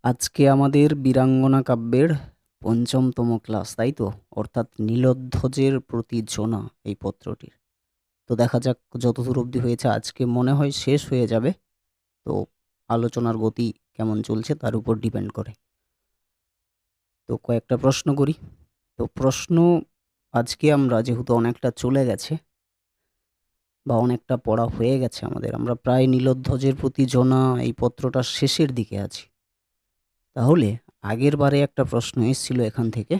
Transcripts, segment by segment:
আজকে আমাদের বীরাঙ্গনা কাব্যের পঞ্চমতম ক্লাস, তাই তো? অর্থাৎ নীলধ্বজের প্রতি জোনা এই পত্রটির। তো দেখা যাক যতদূর অবধি হয়েছে। আজকে মনে হয় শেষ হয়ে যাবে। তো আলোচনার গতি কেমন চলছে তার উপর ডিপেন্ড করে। তো কয়েকটা প্রশ্ন করি। তো প্রশ্ন আজকে আমরা যেহেতু অনেকটা চলে গেছে বা অনেকটা পড়া হয়ে গেছে আমাদের, আমরা প্রায় নীলধ্বজের প্রতি জোনা এই পত্রটার শেষের দিকে আছি। তাহলে আগের বারে একটা প্রশ্ন এসেছিল এখান থেকে,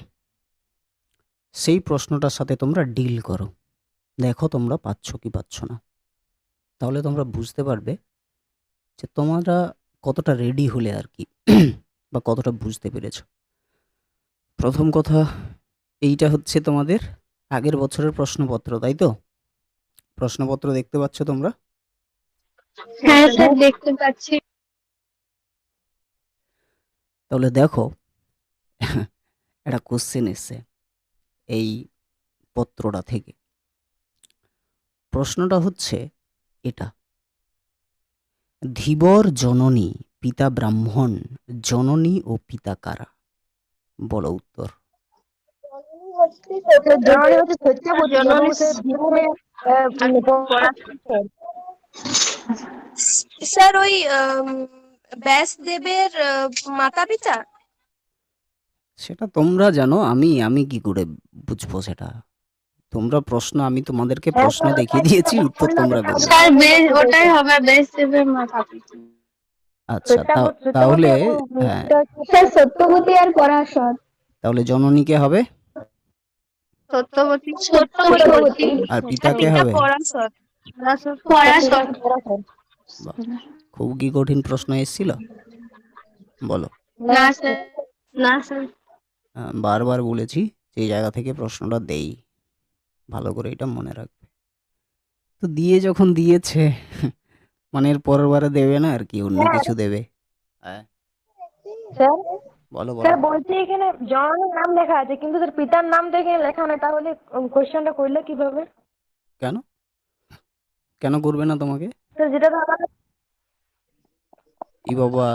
সেই প্রশ্নটার সাথে তোমরা ডিল করো, দেখো তোমরা পাচ্ছ কি পাচ্ছ না। তাহলে তোমরা বুঝতে পারবে যে তোমরা কতটা রেডি হলে আর কি বা কতটা বুঝতে পেরেছো। প্রথম কথা, এইটা হচ্ছে তোমাদের আগের বছরের প্রশ্নপত্র, তাই তো? প্রশ্নপত্র দেখতে পাচ্ছ তোমরা? হ্যাঁ স্যার, দেখতে পাচ্ছি। তাহলে দেখো একটা কোশ্চেন এসছে এই পত্রটা থেকে। প্রশ্নটা হচ্ছে এটা: ধীবর জননী পিতা ব্রাহ্মণ, জননী ও পিতা কারা? বলো উত্তর। জননী হচ্ছে সত্যবতী এবং সে ধীবরে স্যার ওই ব্যাসদেবের মাতা পিতা। সেটা তোমরা জানো, আমি আমি কি করে বুঝবো সেটা? তোমরা প্রশ্ন, আমি তোমাদেরকে প্রশ্ন দেখিয়ে দিয়েছি, উত্তর তোমরা করবে। স্যার বেশ, ওটাই হবে, ব্যাসদেবের মাতা পিতা। আচ্ছা, তাহলে হ্যাঁ, স্যার সত্যবতী আর পরাশর। তাহলে জননীকে হবে সত্যবতী সত্যবতী আর আর পিতাকে পিতা হবে। পরাশর। পরাশর। বাহ, খুব কি কঠিন প্রশ্ন এসেছিল? বলো। না স্যার, না স্যার। বারবার বলেছি যে এই জায়গা থেকে প্রশ্নটা দেই, ভালো করে এটা মনে রাখবে। তো দিয়ে যখন দিয়েছে মানে এর পরের বারে দেবে না আর কি, অন্য কিছু দেবে। হ্যাঁ, স্যার বলো বলো। স্যার বলছি এখানে জননীর নাম লেখা আছে কিন্তু তার পিতার নাম তো এখানে লেখা নেই, তাহলে কোশ্চেনটা করলে কিভাবে? কেন কেন করবে না তোমাকে? স্যার যেটা তো আমাদের ই বাবা,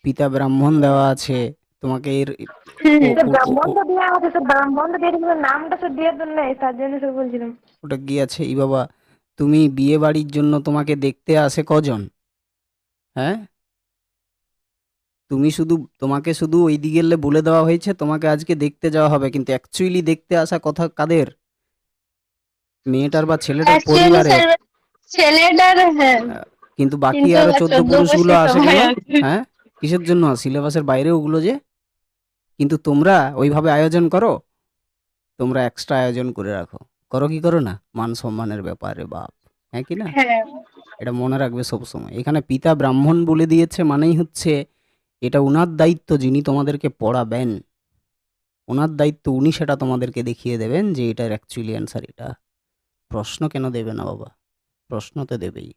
পিতা ব্রাহ্মণ দেওয়া আছে তোমাকে, এর ব্রাহ্মণ তো দেওয়া আছে, স্যার ব্রাহ্মণ তো দিয়ে দিয়েছে, নামটা স্যার দিয়ে তো নেই, তার জন্য স্যার বলছিলাম। ওটা কি আছে? ই বাবা, তুমি বিয়ে বাড়ির জন্য তোমাকে দেখতে আসে কজন? হ্যাঁ, তোমাকে শুধু ওই দিকে গেলে বলে দেওয়া হয়েছে তোমাকে আজকে দেখতে যাওয়া হবে, কিন্তু অ্যাকচুয়ালি দেখতে আসা কথা কাদের? মেয়েটার বা ছেলেটার অ্যাকচুয়ালি পরিবারের। স্যার ছেলেটার, হ্যাঁ। কিন্তু বাকি কিন্তু আরো 14 14 পুরুষগুলো বছর আসে কেন? সময় আছে। হ্যাঁ, কিসের জন্য? সিলেবাসের বাইরে ওগুলো যে। কিন্তু তোমরা ওইভাবে আয়োজন করো, তোমরা এক্সট্রা আয়োজন করে রাখো। করো কি করো না? মান সম্মানের ব্যাপারে বাপ, হ্যাঁ কি না? হ্যাঁ এটা মনে রাখবে সবসময়। এখানে পিতা ব্রাহ্মণ বলে দিয়েছে মানেই হচ্ছে এটা উনার দায়িত্ব, যিনি তোমাদেরকে পড়াবেন। ওনার দায়িত্ব, উনি সেটা তোমাদেরকে দেখিয়ে দেবেন যে এটার অ্যাকচুয়ালি অ্যান্সার এটা। প্রশ্ন কেন দেবে না বাবা? প্রশ্ন তো দেবেই।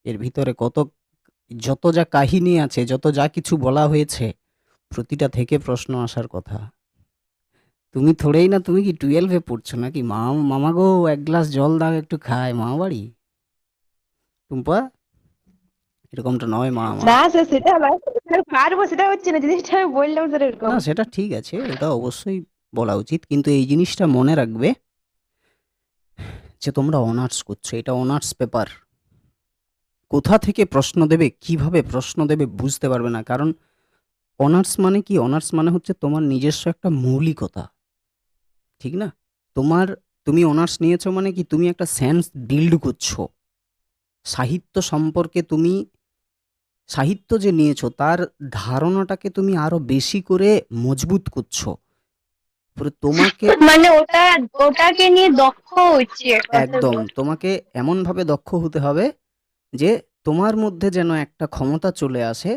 এর ভিতরে যত যা কাহিনী আছে, যত যা কিছু বলা হয়েছে, প্রতিটা থেকে প্রশ্ন আসার কথা। তুমি থোড়েই না, তুমি কি 12-এ পড়ছো নাকি? মামা গো, এক গ্লাস জল দাও, একটু খায় মামা বাড়ি। টুম্পা, এরকমটা নয় মা আমার। না স্যার সেটা নয় স্যার, পারবো সেটা হচ্ছে না, জিনিসটা আমি বললাম স্যার এরকম। না, সেটা ঠিক আছে, ওটা অবশ্যই বলা উচিত, কিন্তু এই জিনিসটা মনে রাখবে যে তোমরা অনার্স করছো, এটা অনার্স পেপার। কোথা থেকে প্রশ্ন দেবে, কিভাবে প্রশ্ন দেবে বুঝতে পারবে না। কারণ অনার্স মানে কি? অনার্স মানে হচ্ছে তোমার নিজস্ব একটা মৌলিকতা, ঠিক না? তুমি অনার্স নিয়েছো মানে কি? তুমি একটা সেন্স বিল্ড করছো সাহিত্য সম্পর্কে। তুমি সাহিত্য যে নিয়েছো তার ধারণাটাকে তুমি আরো বেশি করে মজবুত করছো। তোমাকে মানে ওটাকে নিয়ে দক্ষ হচ্ছে একদম তোমাকে এমনভাবে দক্ষ হতে হবে যে তোমার মধ্যে যেন একটা ক্ষমতা চলে আসে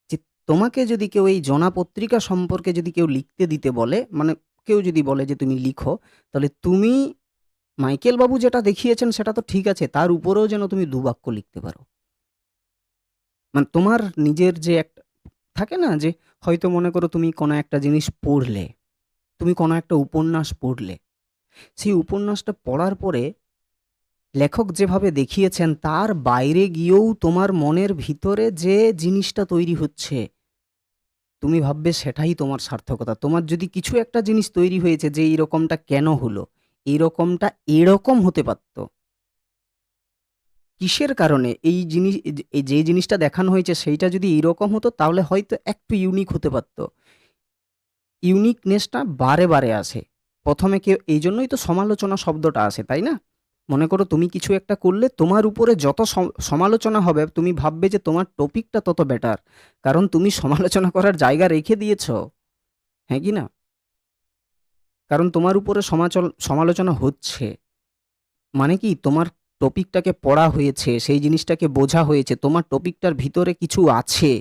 যে তোমাকে যদি কেউ এই জনা পত্রিকা সম্পর্কে যদি কেউ লিখতে দিতে বলে, মানে কেউ যদি বলে যে তুমি লিখো, তাহলে তুমি মাইকেল বাবু যেটা দেখিয়েছেন সেটা তো ঠিক আছে, তার উপরেও যেন তুমি দুবাক্য লিখতে পারো। মানে তোমার নিজের যে একটা থাকে না, যে হয়তো মনে করো তুমি কোনো একটা জিনিস পড়লে, তুমি কোনো একটা উপন্যাস পড়লে, সেই উপন্যাসটা পড়ার পরে লেখক যেভাবে দেখিয়েছেন তার বাইরে গিয়েও তোমার মনের ভিতরে যে জিনিসটা তৈরি হচ্ছে, তুমি ভাববে সেটাই তোমার সার্থকতা। তোমার যদি কিছু একটা জিনিস তৈরি হয়েছে যে এইরকমটা কেন হলো? এইরকমটা এরকম হতে পারত। কিসের কারণে এই জিনিস এই যে জিনিসটা দেখানো হয়েছে সেইটা যদি এইরকম হতো তাহলে হয়তো একটু ইউনিক হতে পারত। ইউনিকনেসটা বারে, বারে আসে। ১ম এ কেউ এইজন্যই তো সমালোচনা শব্দটা আসে, তাই না? মনে করো তুমি কিছু একটা করলে তোমার উপরে যত সমালোচনা হবে তুমি ভাববে যে তোমার টপিকটা তত বেটার। কারণ তুমি সমালোচনা করার জায়গা রেখে দিয়েছ। হ্যাঁ কি না? কারণ তোমার উপরে সমালোচনা হচ্ছে। মানে কি তোমার টপিকটাকে পড়া হয়েছে, সেই জিনিসটাকে বোঝা হয়েছে, তোমার টপিকটার ভিতরে কিছু আছে।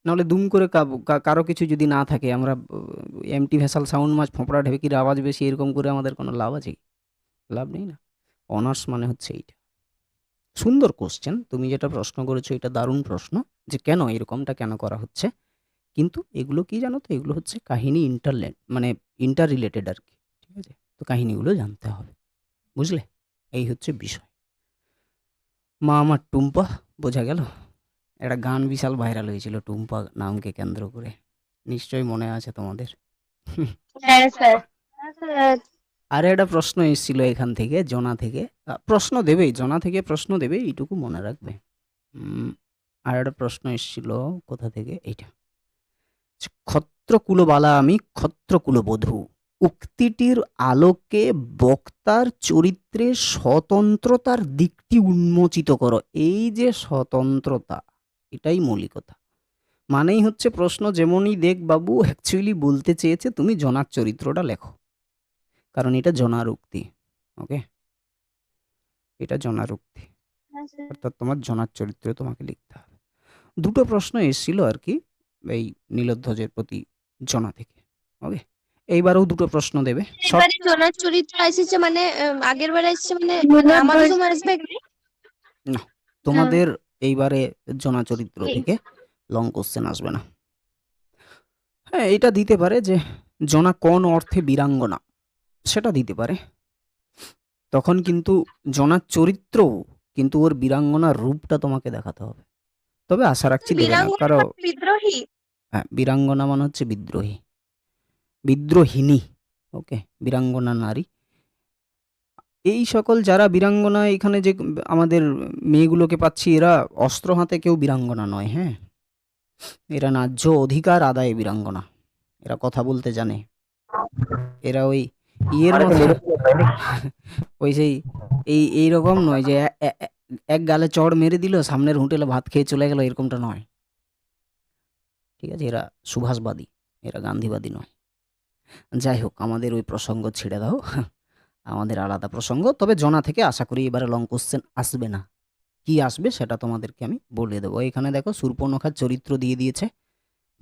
নাহলে দুম করে কারো কিছু যদি না থাকে আমরা এমটি ভেসাল সাউন্ড মাছ ফোঁপড়া ঢেকির আওয়াজ বেশি এরকম করে আমাদের কোনো লাভ আছে কি? লাভ নেই না। অনার্স মানে হচ্ছে এইটা। সুন্দর কোশ্চেন তুমি যেটা প্রশ্ন করেছো, এটা দারুণ প্রশ্ন যে কেন এরকমটা কেন করা হচ্ছে। কিন্তু এগুলো কি জানো তো, এগুলো হচ্ছে কাহিনী মানে ইন্টার রিলেটেড আর কি। ঠিক আছে, তো কাহিনীগুলো জানতে হবে, বুঝলে? এই হচ্ছে বিষয়। মা আমার টুম্পা, বোঝা গেল? একটা গান বিশাল ভাইরাল হয়েছিল টুম্পা নামকে কেন্দ্র করে, নিশ্চয়ই মনে আছে তোমাদের। হ্যাঁ স্যার। হ্যাঁ স্যার। আর একটা প্রশ্ন এসেছিল এখান থেকে, জনা থেকে। প্রশ্ন দেবেই, জনা থেকে প্রশ্ন দেবে, এইটুকু মনে রাখবে। আর একটা প্রশ্ন এসেছিল কোথা থেকে, এইটা। ক্ষত্রকুলবালা আমি ক্ষত্রকুলবধূ, উক্তিটির আলোকে বক্তার চরিত্রের স্বতন্ত্রতার দিকটি উন্মোচিত করো। এই যে স্বতন্ত্রতা, এটাই মৌলিকতা। মানেই হচ্ছে প্রশ্ন যেমনই দেখ বাবু, অ্যাকচুয়ালি বলতে চেয়েছে তুমি জনার চরিত্রটা লেখো, কারণ এটা জনার উক্তি। ওকে, এটা জনার উক্তি, হ্যাঁ স্যার। অর্থাৎ তোমার জনার চরিত্র তোমাকে লিখতে হবে। দুটো প্রশ্ন এসেছিল আর কি এই নীলোধ্বজের প্রতি জনা থেকে। ওকে, এইবারেও দুটো প্রশ্ন দেবে। এবারে জনার চরিত্র এসেছে মানে আগের বার এসেছে মানে আমাদের সময় আসবে কি? না, তোমাদের এইবারে জনা চরিত্র থেকে লং কোশ্চেন আসবে না। হ্যাঁ, এটা দিতে পারে যে জনা কোন অর্থে বীরাঙ্গনা, সেটা দিতে পারে। তখন কিন্তু জনার চরিত্র, কিন্তু ওর বীরাঙ্গনার রূপটা তোমাকে দেখাতে হবে। তবে আশা রাখছি দেবে না, বীরাঙ্গনা কারণ মানে বিদ্রোহী। হ্যাঁ, বীরাঙ্গনা মানে হচ্ছে বিদ্রোহী, বিদ্রোহিনী। ওকে, বীরাঙ্গনা নারী। এই সকল যারা বীরাঙ্গনা এখানে যে আমাদের মেয়েগুলোকে পাচ্ছি, এরা অস্ত্র হাতে কেউ বীরাঙ্গনা নয়। হ্যাঁ, এরা ন্যায্য অধিকার আদায়ে বীরাঙ্গনা। এরা কথা বলতে জানে। এরা ওই ইয়ের মতো ওই সেই এইরকম নয় যে এক গালে চড় মেরে দিল, সামনের হোটেলে ভাত খেয়ে চলে গেল, এরকমটা নয়। ঠিক আছে, এরা সুভাষবাদী, এরা গান্ধীবাদী নয়। যাই হোক, আমাদের ওই প্রসঙ্গ ছেড়ে দাও, আমাদের আলাদা প্রসঙ্গ। তবে জনা থেকে আশা করি এবারে লং কোশ্চেন আসবে না। কি আসবে সেটা তোমাদেরকে আমি বলে দেবো। এখানে দেখো শূর্পণখার চরিত্র দিয়ে দিয়েছে,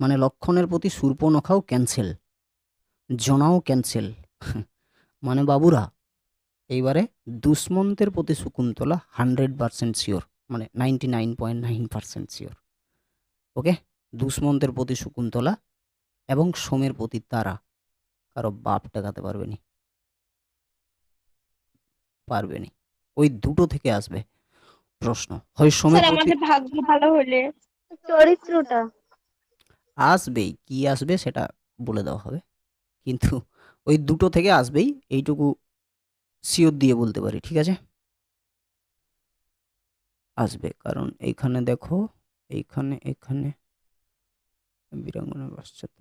মানে লক্ষণের প্রতি শূর্পণখাও ক্যান্সেল, জনাও ক্যান্সেল। মানে বাবুরা, এইবারে দুষ্মন্তের প্রতি শকুন্তলা 100% শিওর, মানে 99.9% শিওর। ওকে, দুষ্মন্তের প্রতি শকুন্তলা এবং সোমের প্রতি তারা, কারো বাপ টাকাতে পারবেনি, পারবেনি। ওই দুটো থেকে আসবে প্রশ্ন, হয় সোমের স্যার প্রতি আমাদের ভাগ্য ভালো হলে চরিত্রটা আসবেই, কি আসবে সেটা বলে দেওয়া হবে, কিন্তু ওই দুটো থেকে আসবেই, এইটুকু শিওর দিয়ে বলতে পারি। ঠিক আছে, আসবে। কারণ এইখানে দেখো, এইখানে এখানে বীরাঙ্গনা পাশ্চাত্য,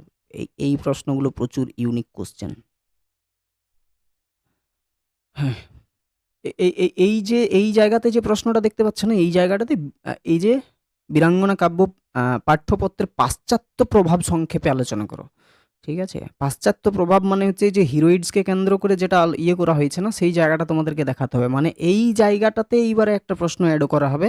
এই প্রশ্নগুলো প্রচুর ইউনিক কোশ্চেন। হ্যাঁ, এই যে এই জায়গাতে যে প্রশ্নটা দেখতে পাচ্ছ না, এই জায়গাটাতে এই যে বীরাঙ্গনা কাব্য পাঠ্যপত্রের পাশ্চাত্য প্রভাব সংক্ষেপে আলোচনা করো। ঠিক আছে, পাশ্চাত্য প্রভাব মানে হচ্ছে যে হিরোইডসকে কেন্দ্র করে যেটা ইয়ে করা হয়েছে না, সেই জায়গাটা তোমাদেরকে দেখাতে হবে। মানে এই জায়গাটাতে এইবারে একটা প্রশ্ন অ্যাডও করা হবে,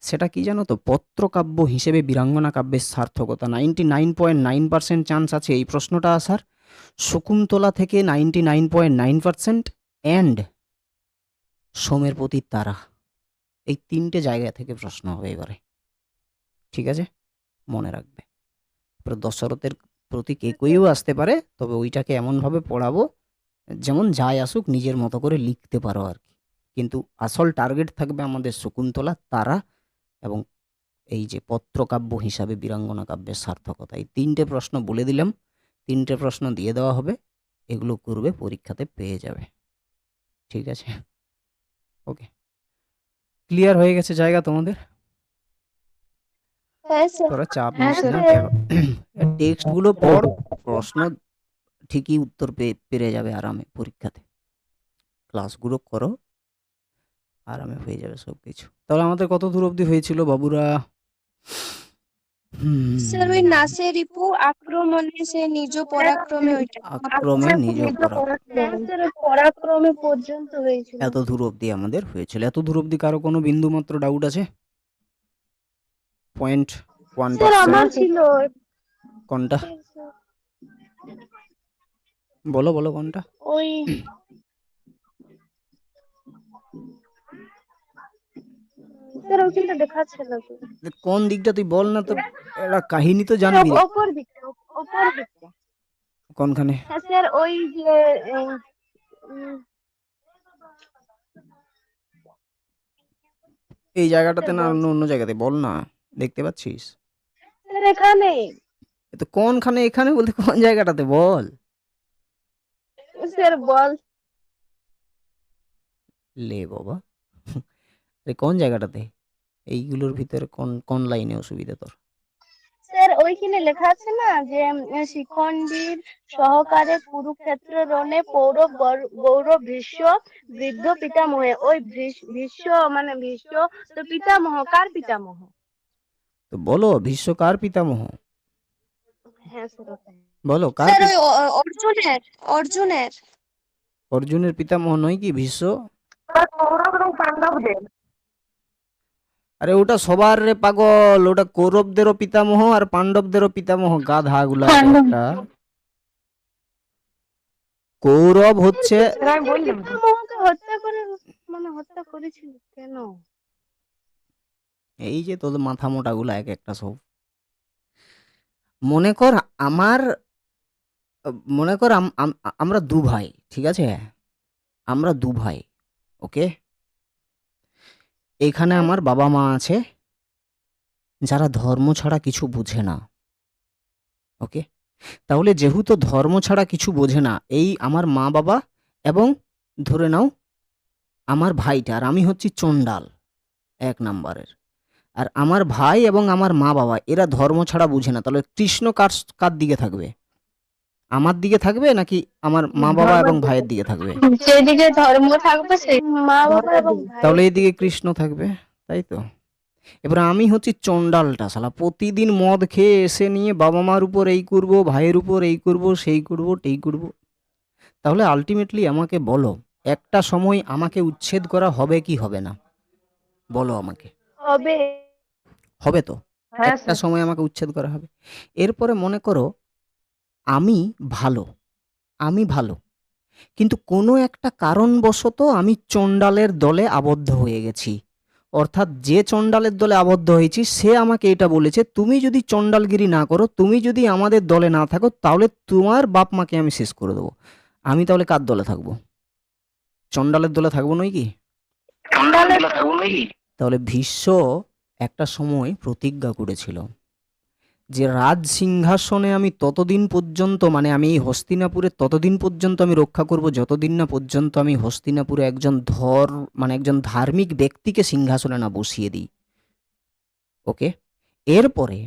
সেটা কি জানো তো, পত্রকাব্য হিসেবে বীরাঙ্গনা কাব্যের সার্থকতা। 99.9% চান্স আছে এই প্রশ্নটা আসার। শকুন্তলা থেকে 99.9%, অ্যান্ড সোমের প্রতি তারা, এই তিনটে জায়গা থেকে প্রশ্ন হবে এবারে। ঠিক আছে, মনে রাখবে। এবার দশরথের প্রতি কেউই আসতে পারে, তবে ওইটাকে এমনভাবে পড়াবো যেমন যায় আসুক নিজের মতো করে লিখতে পারো আর কি। কিন্তু আসল টার্গেট থাকবে আমাদের শকুন্তলা, তারা এবং এই যে পত্রকাব্য হিসাবে বীরাঙ্গনা কাব্যের সার্থকতা, এই 3টে প্রশ্ন বলে দিলাম, 3টে প্রশ্ন দিয়ে দেওয়া হবে, এগুলো করবে, পরীক্ষাতে পেয়ে যাবে। ঠিক আছে, ওকে, ক্লিয়ার হয়ে গেছে জায়গা তোমাদের? হ্যাঁ স্যার। তোরা চাপ হ্যাঁ নিস না, স্যার। টেক্সটগুলো পড়, প্রশ্ন ঠিকই উত্তর পেরে যাবে আরামে পরীক্ষাতে। ক্লাসগুলো করো, আরামে হয়ে যাবে সব কিছু। তাহলে আমাদের কত দূর অবধি হয়েছিল বাবুরা? স্যার ওই নাসে রিপু আক্রমণে সে নিজ পরাক্রমে ওইটা। আক্রমে নিজ পরাক্রম, হ্যাঁ স্যার, ওই পরাক্রমে পর্যন্ত হয়েছিল। এত দূর অবধি আমাদের হয়েছিল। এত দূর অবধি কারো কোনো বিন্দু মাত্র ডাউট আছে? পয়েন্ট ওয়ান স্যার আমার পার্সেন্ট ছিল। কোনটা? বলো বলো কোনটা? ওই স্যার ওইখানটা দেখাচ্ছে না তো। কোন দিকটা তুই বল না তো, একটা কাহিনী তো স্যার জানবি রে। ওপর দিকটা, ওপর দিকটা। কোনখানে? হ্যাঁ স্যার, ওই যে উম, এই জায়গাটাতে না, বল। অন্য অন্য জায়গাতে বল না, দেখতে পাচ্ছিস? স্যার এখানে। এ তো কোনখানে, এখানে বলতে কোন জায়গাটাতে বল? স্যার বল। লে বাবা, আরে কোন জায়গাটাতে? এইগুলোর ভিতরে কোন কোন লাইনে অসুবিধা তোর? স্যার ওইখানে লেখা আছে না যে শিখণ্ডীর সহকারে কুরুক্ষেত্র রণে পৌরব গৌরব ভীষ্ম বৃদ্ধ পিতামহে। ওই ভীষ্ম মানে ভীষ্ম তো পিতামহ, কার পিতামহ? তো বলো, ভীষ্ম কার পিতামহ? হ্যাঁ স্যার ওটাই। বলো কার স্যার ওই অর্জুনের অর্জুনের অর্জুনের পিতামহ নয় কি ভীষ্ম? কৌরব এবং পাণ্ডবদের। আরে ওটা সবার রে পাগল, ওটা কৌরবদেরও পিতামহ আর পাণ্ডবদেরও পিতামহ, গাধা গুলা একটা। কৌরব হচ্ছে, স্যার আমি বললাম তো। পিতামহকে হত্যা করে, মানে হত্যা করেছিল কেন? এই যে তোদের মাথা মোটা গুলা এক একটা সব। মনে কর আমার, মনে কর আমরা দু ভাই, ঠিক আছে? আমরা দু ভাই, ওকে? এখানে আমার বাবা মা আছে যারা ধর্ম ছাড়া কিছু বুঝে না, ওকে? তাহলে যেহেতু ধর্ম ছাড়া কিছু বোঝে না, এই আমার মা বাবা এবং ধরে নাও আমার ভাইটা, আর আমি হচ্ছি চণ্ডাল 1 নাম্বারের। আর আমার ভাই এবং আমার মা বাবা এরা ধর্ম ছাড়া বুঝে না, তাহলে কৃষ্ণ কার কার দিকে থাকবে? আমার দিকে থাকবে নাকি আমার মা বাবা এবং ভাইয়ের দিকে থাকবে? যেদিকে ধর্ম থাকবে সেই মা বাবা এবং ভাই। তাহলে এইদিকে কৃষ্ণ থাকবে, তাই তো? এবার আমি হচ্ছি চণ্ডালটা, শালা প্রতিদিন মদ খেয়ে এসে নিয়ে বাবা মার উপর এই করব, ভাইয়ের উপর এই করব, সেই করব, টেই করব। তাহলে আলটিমেটলি আমাকে বলো, একটা সময় আমাকে উচ্ছেদ করা হবে কি হবে না? বলো আমাকে। হবে। হবে তো? হ্যাঁ একটা স্যার। সময় আমাকে উচ্ছেদ করা হবে। এরপরে মনে করো আমি ভালো, আমি ভালো, কিন্তু কোনো একটা কারণবশত আমি চণ্ডালের দলে আবদ্ধ হয়ে গেছি। অর্থাৎ যে চণ্ডালের দলে আবদ্ধ হয়েছি সে আমাকে এটা বলেছে, তুমি যদি চণ্ডালগিরি না করো, তুমি যদি আমাদের দলে না থাকো, তাহলে তোমার বাপ মাকে আমি শেষ করে দেবো। আমি তাহলে কার দলে থাকবো? চণ্ডালের দলে থাকবো নয় কি? তাহলে ভীষ্ম একটা সময় প্রতিজ্ঞা করেছিল যে রাজ সিংহাসনে আমি ততদিন পর্যন্ত, মানে আমি এই হস্তিনাপুরে ততদিন পর্যন্ত আমি রক্ষা করব যতদিন না পর্যন্ত আমি হস্তিনাপুরে একজন মানে একজন ধার্মিক ব্যক্তিকে সিংহাসনে না বসিয়ে দিই, ওকে? এরপরে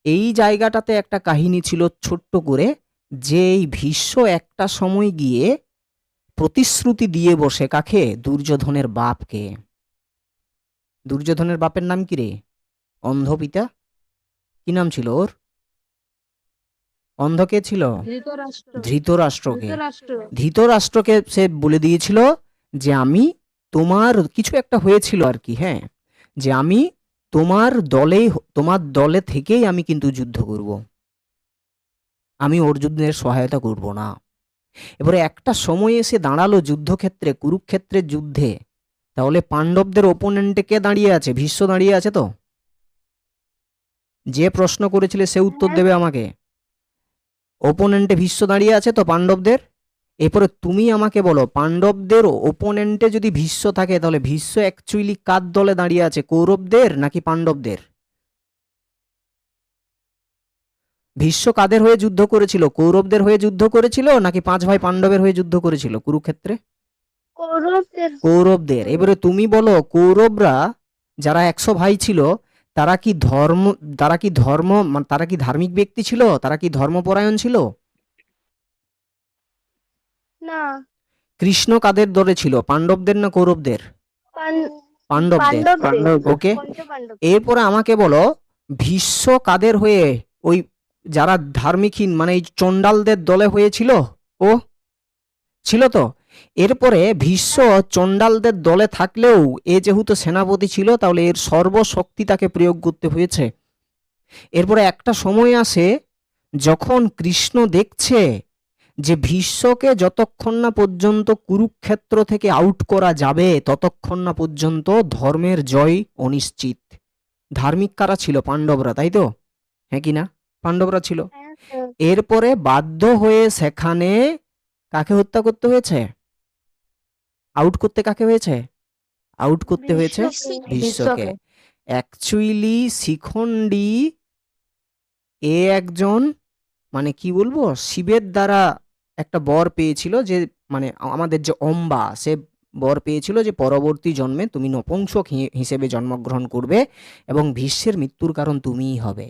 এই জায়গাটাতে একটা কাহিনী ছিল ছোট্ট করে, যে এই ভীষ্ম একটা সময় গিয়ে প্রতিশ্রুতি দিয়ে বসে, কাকে? দুর্যোধনের বাপকে। দুর্যোধনের বাপের নাম কি রে? অন্ধ পিতা, কি নাম ছিল ওর? অন্ধ কে ছিল? ধৃতরাষ্ট্রকে। ধৃতরাষ্ট্রকে সে বলে দিয়েছিল যে আমি তোমার, কিছু একটা হয়েছিল আর কি, হ্যাঁ, যে আমি তোমার দলে থেকেই আমি কিন্তু যুদ্ধ করব, আমি অর্জুনের সহায়তা করব না। এবারে একটা সময় এসে দাঁড়ালো যুদ্ধক্ষেত্রে, কুরুক্ষেত্রের যুদ্ধে, তাহলে পাণ্ডবদের ওপোনেন্টে কে দাঁড়িয়ে আছে? ভীষ্ম দাঁড়িয়ে আছে তো? যে প্রশ্ন করেছিলে সে উত্তর দেবে আমাকে। ওপোনেন্টে ভীষ্ম দাঁড়িয়ে আছে তো পাণ্ডবদের? এরপরে তুমি আমাকে বলো, পাণ্ডবদের ওপোনেন্টে যদি ভীষ্ম থাকে, তাহলে ভীষ্ম অ্যাকচুয়ালি কার দলে দাঁড়িয়ে আছে? কৌরবদের নাকি পাণ্ডবদের? ভীষ্ম কাদের হয়ে যুদ্ধ করেছিল? কৌরবদের হয়ে যুদ্ধ করেছিল নাকি 5 ভাই পাণ্ডবের হয়ে যুদ্ধ করেছিল কুরুক্ষেত্রে? কৌরবদের। কৌরবদের। এবারে তুমি বলো, কৌরবরা যারা 100 ভাই ছিল, তারা কি তারা কি ধার্মিক ব্যক্তি ছিল? তারা কি ধর্মপরায়ণ ছিল? না, কৃষ্ণ কাদের দলে ছিল, পাণ্ডবদের না কৌরবদের? পাণ্ডবদের। পাণ্ডবদের। ওকে, পঞ্চপাণ্ডব। এরপরে আমাকে বলো, ভীষ্ম কাদের হয়ে, ওই যারা ধার্মিকহীন মানে এই চণ্ডালদের দলে হয়েছিল? ও ছিল তো। এরপরে ভীষ্ম চণ্ডালদের দলে থাকলেও এ যেহেতু সেনাপতি ছিল, তাহলে এর সর্বশক্তি তাকে প্রয়োগ করতে হয়েছে। এরপরে একটা সময় আসে যখন কৃষ্ণ দেখছে যে ভীষ্মকে যতক্ষণ না পর্যন্ত কুরুক্ষেত্র থেকে আউট করা যাবে ততক্ষণ না পর্যন্ত ধর্মের জয় অনিশ্চিত। ধার্মিক কারা ছিল? পাণ্ডবরা, তাই তো? হ্যাঁ কি না? পাণ্ডবরা ছিল। হ্যাঁ স্যার। এরপরে বাধ্য হয়ে সেখানে কাকে হত্যা করতে হয়েছে? আউট করতে কাকে হয়েছে? আউট করতে হয়েছে ভীষ্মকে। ভীষ্মকে। অ্যাকচুয়ালি শিখণ্ডী একজন, মানে কি বলবো, শিবের দ্বারা একটা বর পেয়েছিল, যে মানে আমাদের যে অম্বা, সে বর পেয়েছিল যে পরবর্তী জন্মে তুমি নপুংসক হিসেবে জন্মগ্রহণ করবে এবং ভীষ্মের মৃত্যুর কারণ তুমিই হবে।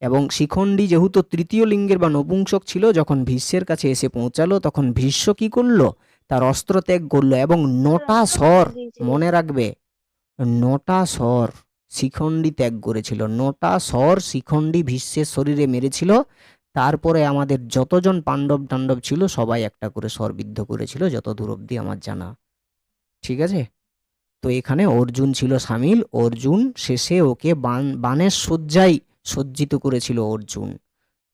এবং শিখণ্ডী যেহেতু তৃতীয় লিঙ্গের বা নপুংসক ছিল, যখন ভীষ্মের কাছে এসে পৌঁছালো তখন ভীষ্ম কি করলো? তার অস্ত্র ত্যাগ করলো এবং 9টা স্বর, মনে রাখবে, 9টা স্বর শিখণ্ডী ত্যাগ করেছিল। 9টা স্বর শিখণ্ডী ভীষ্মের শরীরে মেরেছিল। তারপরে আমাদের যতজন পাণ্ডব টাণ্ডব ছিল সবাই একটা করে স্বর বিদ্ধ করেছিল, যত দূর অব্দি আমার জানা। ঠিক আছে? তো এখানে অর্জুন ছিল সামিল। অর্জুন শেষে ওকে বানের শয্যায় সজ্জিত করেছিল অর্জুন।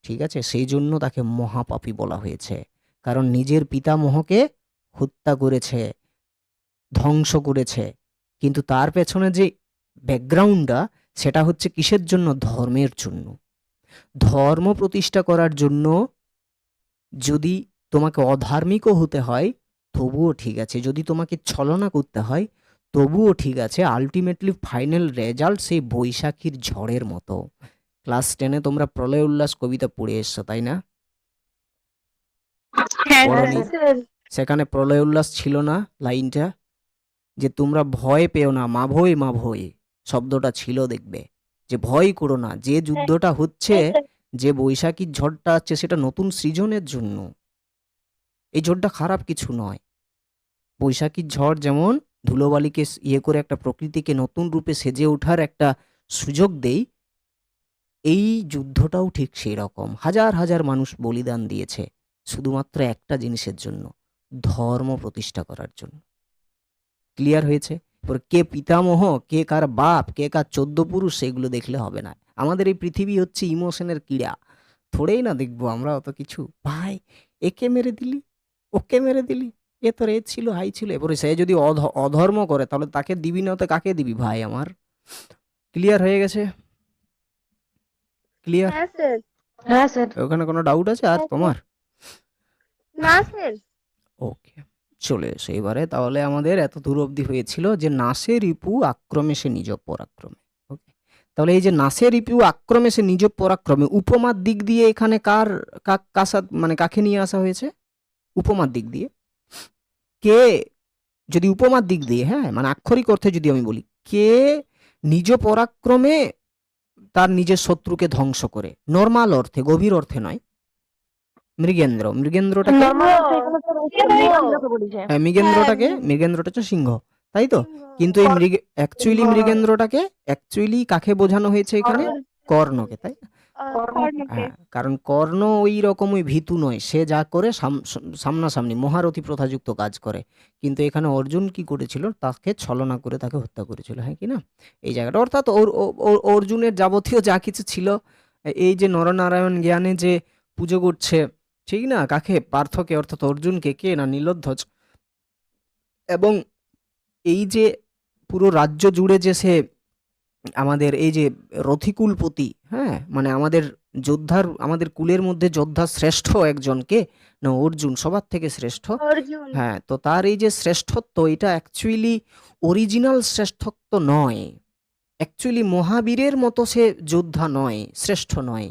ঠিক আছে, সেই জন্য তাকে মহাপাপী বলা হয়েছে, কারণ নিজের পিতামহকে হত্যা করেছে, ধ্বংস করেছে। কিন্তু তার পেছনে যে ব্যাকগ্রাউন্ডটা, সেটা হচ্ছে কিসের জন্য? ধর্মের জন্য। ধর্ম প্রতিষ্ঠা করার জন্য যদি তোমাকে অধার্মিকও হতে হয় তবুও ঠিক আছে, যদি তোমাকে ছলনা করতে হয় তবুও ঠিক আছে। আলটিমেটলি ফাইনাল রেজাল্ট সেই বৈশাখীর ঝড়ের মতো। ক্লাস 10-এ তোমরা প্রলয় উল্লাস কবিতা পড়ে এসছো, তাই না? হ্যাঁ পড়নি? স্যার। সেখানে প্রলয় উল্লাস ছিল না লাইনটা, যে তোমরা ভয় পেও না, মা ভয় মা ভয় শব্দটা ছিল, দেখবে যে ভয় করো না, যে যুদ্ধটা হচ্ছে, যে বৈশাখীর ঝড়টা আছে, সেটা নতুন সৃজনের জন্য। এই ঝড়টা খারাপ কিছু নয়। বৈশাখীর ঝড় যেমন ধুলোবালিকে ইয়ে করে একটা প্রকৃতিকে নতুন রূপে সেজে ওঠার একটা সুযোগ দেই, এই যুদ্ধটাও ঠিক সেই রকম। হাজার হাজার মানুষ বলিদান দিয়েছে শুধুমাত্র একটা জিনিসের জন্য, ধর্ম প্রতিষ্ঠা করার জন্য। ক্লিয়ার হয়েছে? এবার কে পিতামহ, কে কার বাপ, কে কার 14 পুরুষ, সেগুলো দেখলে হবে না। আমাদের এই পৃথিবী হচ্ছে ইমোশনের ক্রীড়া, থোড়েই না দেখবো আমরা অত কিছু। ভাই একে মেরে দিলি, ওকে মেরে দিলি, এ তোর এ ছিল হাই ছিল। এবারে সে যদি অধর্ম করে তাহলে তাকে দিবি না, তো কাকে দিবি ভাই আমার? ক্লিয়ার হয়ে গেছে? ক্লিয়ার? হ্যাঁ স্যার। হ্যাঁ স্যার। ওখানে কোনো ডাউট আছে আর তোমার? না স্যার। ওকে, চলে এসো এবারে। তাহলে আমাদের এত দূর অবধি হয়েছিল যে নাসে রিপু আক্রমে সে নিজ পরাক্রমে। ওকে, তাহলে এই যে নাসে রিপু আক্রমে সে নিজ পরাক্রমে, উপমার দিক দিয়ে এখানে মানে কাকে নিয়ে আসা হয়েছে? উপমার দিক দিয়ে কে, যদি উপমার দিক দিয়ে, হ্যাঁ মানে আক্ষরিক অর্থে যদি আমি বলি, কে নিজ পরাক্রমে তার নিজের শত্রুকে ধ্বংস করে, নর্মাল অর্থে, গভীর অর্থে নয়। মৃগেন্দ্রটাকে, নর্মাল অর্থে এখানে স্যার সিংহকে বলেছে। মৃগেন্দ্রটা হচ্ছে সিংহ, তাই তো? কিন্তু এই অ্যাকচুয়ালি কাকে বোঝানো হয়েছে এখানে? কর্ণকে, তাই না? হ্যাঁ, কারণ কর্ণ ওই রকমই ভীতু নয়, সে যা করে সামনাসামনি মহারথী প্রথাযুক্ত কাজ করে। কিন্তু এখানে অর্জুন কি করেছিল? তাকে ছলনা করে তাকে হত্যা করেছিল, হ্যাঁ কি না? এই জায়গাটা অর্থাৎ অর্জুনের যাবতীয় যা কিছু ছিল, এই যে নরনারায়ণ জ্ঞানে যে পুজো করছে, ঠিক না, কাকে? পার্থকে, অর্থাৎ অর্জুনকে। কে না? নীলধ্বজ। এবং এই যে পুরো রাজ্য জুড়ে যে সে আমাদের এই যে রথিকুলপতি, হ্যাঁ মানে আমাদের কুলের মধ্যে যোদ্ধা শ্রেষ্ঠ একজনকে না, অর্জুন সবার থেকে শ্রেষ্ঠ। অর্জুন। হ্যাঁ, তো তার এই যে শ্রেষ্ঠত্ব, এটা অ্যাকচুয়ালি অরিজিনাল শ্রেষ্ঠত্ব নয়। অ্যাকচুয়ালি মহাবীরের মতো সে যোদ্ধা নয়, শ্রেষ্ঠ নয়।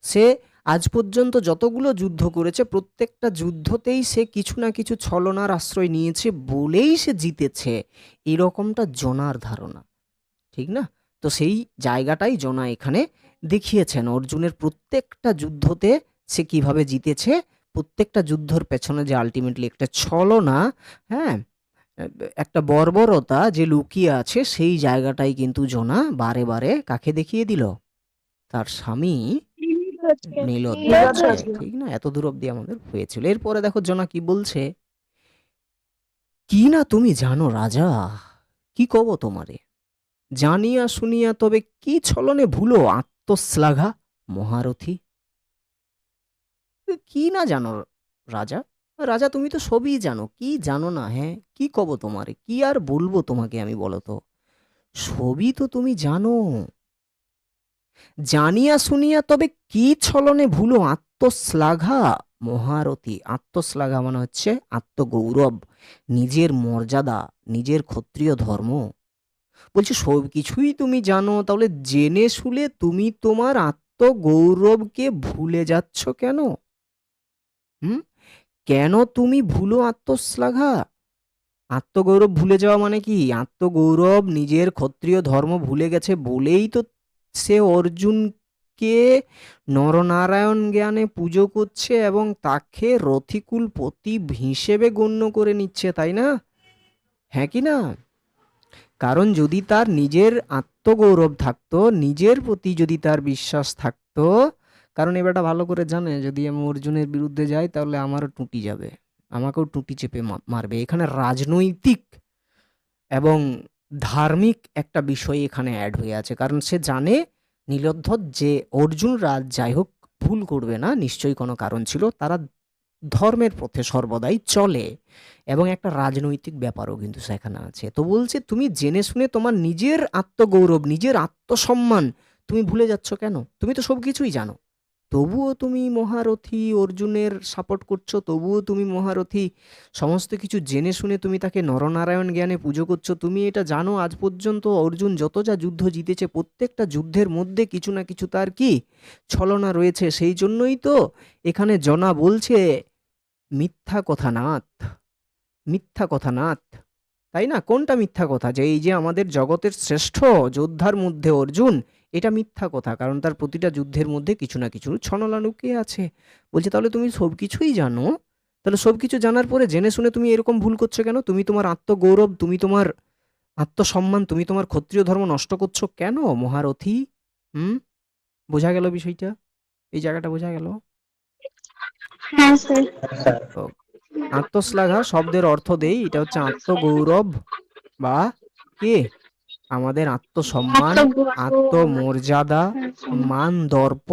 সে আজ পর্যন্ত যতগুলো যুদ্ধ করেছে প্রত্যেকটা যুদ্ধতেই সে কিছু না কিছু ছলনার আশ্রয় নিয়েছে বলেই সে জিতেছে, এরকমটা জনার ধারণা, ঠিক না? তো সেই জায়গাটাই জনা এখানে দেখিয়েছেন। অর্জুনের প্রত্যেকটা যুদ্ধতে সে কিভাবে জিতেছে, প্রত্যেকটা যুদ্ধর পেছনে যে আলটিমেটলি একটা ছলনা, হ্যাঁ, একটা বর্বরতা যে লুকিয়ে আছে, সেই জায়গাটাই কিন্তু জনা বারে বারে কাকে দেখিয়ে দিল? তার স্বামী নীলোদ্বজকে, ঠিক না? এত দূর অব্দি আমাদের হয়েছিল। এরপরে দেখো জনা কি বলছে, কি না তুমি জানো রাজা, কি কব তোমারে, জানিয়া শুনিয়া তবে কি ছলনে ভুলো আত্মশ্লাঘা মহারথী। কি না জানো রাজা, রাজা তুমি তো সবই জানো, কি জানো না? হ্যাঁ, কি কব তোমারে, কি আর বলবো তোমাকে আমি, বলো তো, সবই তো তুমি জানো। জানিয়া শুনিয়া তবে কি ছলনে ভুলো আত্মশ্লাঘা মহারথী। আত্মশ্লাঘা মানে হচ্ছে আত্মগৌরব, নিজের মর্যাদা, নিজের ক্ষত্রিয় ধর্ম। বলছে সব কিছুই তুমি জানো, তাহলে জেনে শুনে তুমি তোমার আত্মগৌরবকে ভুলে যাচ্ছ কেন? হুম, কেন তুমি ভুলো আত্মশ্লাঘা? আত্মগৌরব ভুলে যাওয়া মানে কি? আত্মগৌরব, নিজের ক্ষত্রিয় ধর্ম ভুলে গেছে বলেই তো সে অর্জুনকে নরনারায়ণ জ্ঞানে পুজো করছে এবং তাকে রথিকুল পতি হিসেবে গণ্য করে নিচ্ছে, তাই না? হ্যাঁ কি না? কারণ যদি তার নিজের আত্মগৌরব থাকতো, নিজের প্রতি যদি তার বিশ্বাস থাকতো, কারণ এবারটা ভালো করে জানে যদি আমি অর্জুনের বিরুদ্ধে যাই তাহলে আমারও টুটি যাবে, আমাকেও টুটি চেপে মারবে। এখানে রাজনৈতিক এবং ধার্মিক একটা বিষয় এখানে অ্যাড হয়ে আছে, কারণ সে জানে নীলধ্বজ যে অর্জুন রাজ যাই হোক ভুল করবে না, নিশ্চয়ই কোনো কারণ ছিল, তারা ধর্মের পথে সর্বদাই চলে এবং একটা রাজনৈতিক ব্যাপারও কিন্তু সেখানে আছে। তো বলছে তুমি জেনে শুনে তোমার নিজের আত্মগৌরব, নিজের আত্মসম্মান তুমি ভুলে যাচ্ছ কেন? তুমি তো সব কিছুই জানো, তবুও তুমি মহারথী অর্জুনের সাপোর্ট করছো, তবুও তুমি মহারথী, সমস্ত কিছু জেনে শুনে তুমি তাকে নরনারায়ণ জ্ঞানে পুজো করছো। তুমি এটা জানো আজ পর্যন্ত অর্জুন যত যা যুদ্ধ জিতেছে প্রত্যেকটা যুদ্ধের মধ্যে কিছু না কিছু তার কি ছলনা রয়েছে। সেই জন্যই তো এখানে জনা বলছে মিথ্যা কথা নাথ, মিথ্যা কথা নাথ, তাই না? কোনটা মিথ্যা কথা? যে এই যে আমাদের জগতের শ্রেষ্ঠ যোদ্ধার মধ্যে অর্জুন, এটা মিথ্যা কথা, কারণ তার প্রতিটা যুদ্ধের মধ্যে কিছু না কিছু ছলনা লুকিয়ে আছে। বলছে তাহলে তুমি সব কিছুই জানো, তাহলে সব কিছু জানার পরে জেনে শুনে তুমি এরকম ভুল করছো কেন? তুমি তোমার আত্মগৌরব, তুমি তোমার আত্মসম্মান, তুমি তোমার ক্ষত্রিয় ধর্ম নষ্ট করছো কেন মহারথী? হুম, বোঝা গেল বিষয়টা? এই জায়গাটা বোঝা গেল? হ্যাঁ স্যার। তো আত্মশ্লাঘা শব্দের অর্থ দেই, এটা হচ্ছে আত্মগৌরব বা কি আমাদের আত্মসম্মান, আত্মমর্যাদা, মান দর্প,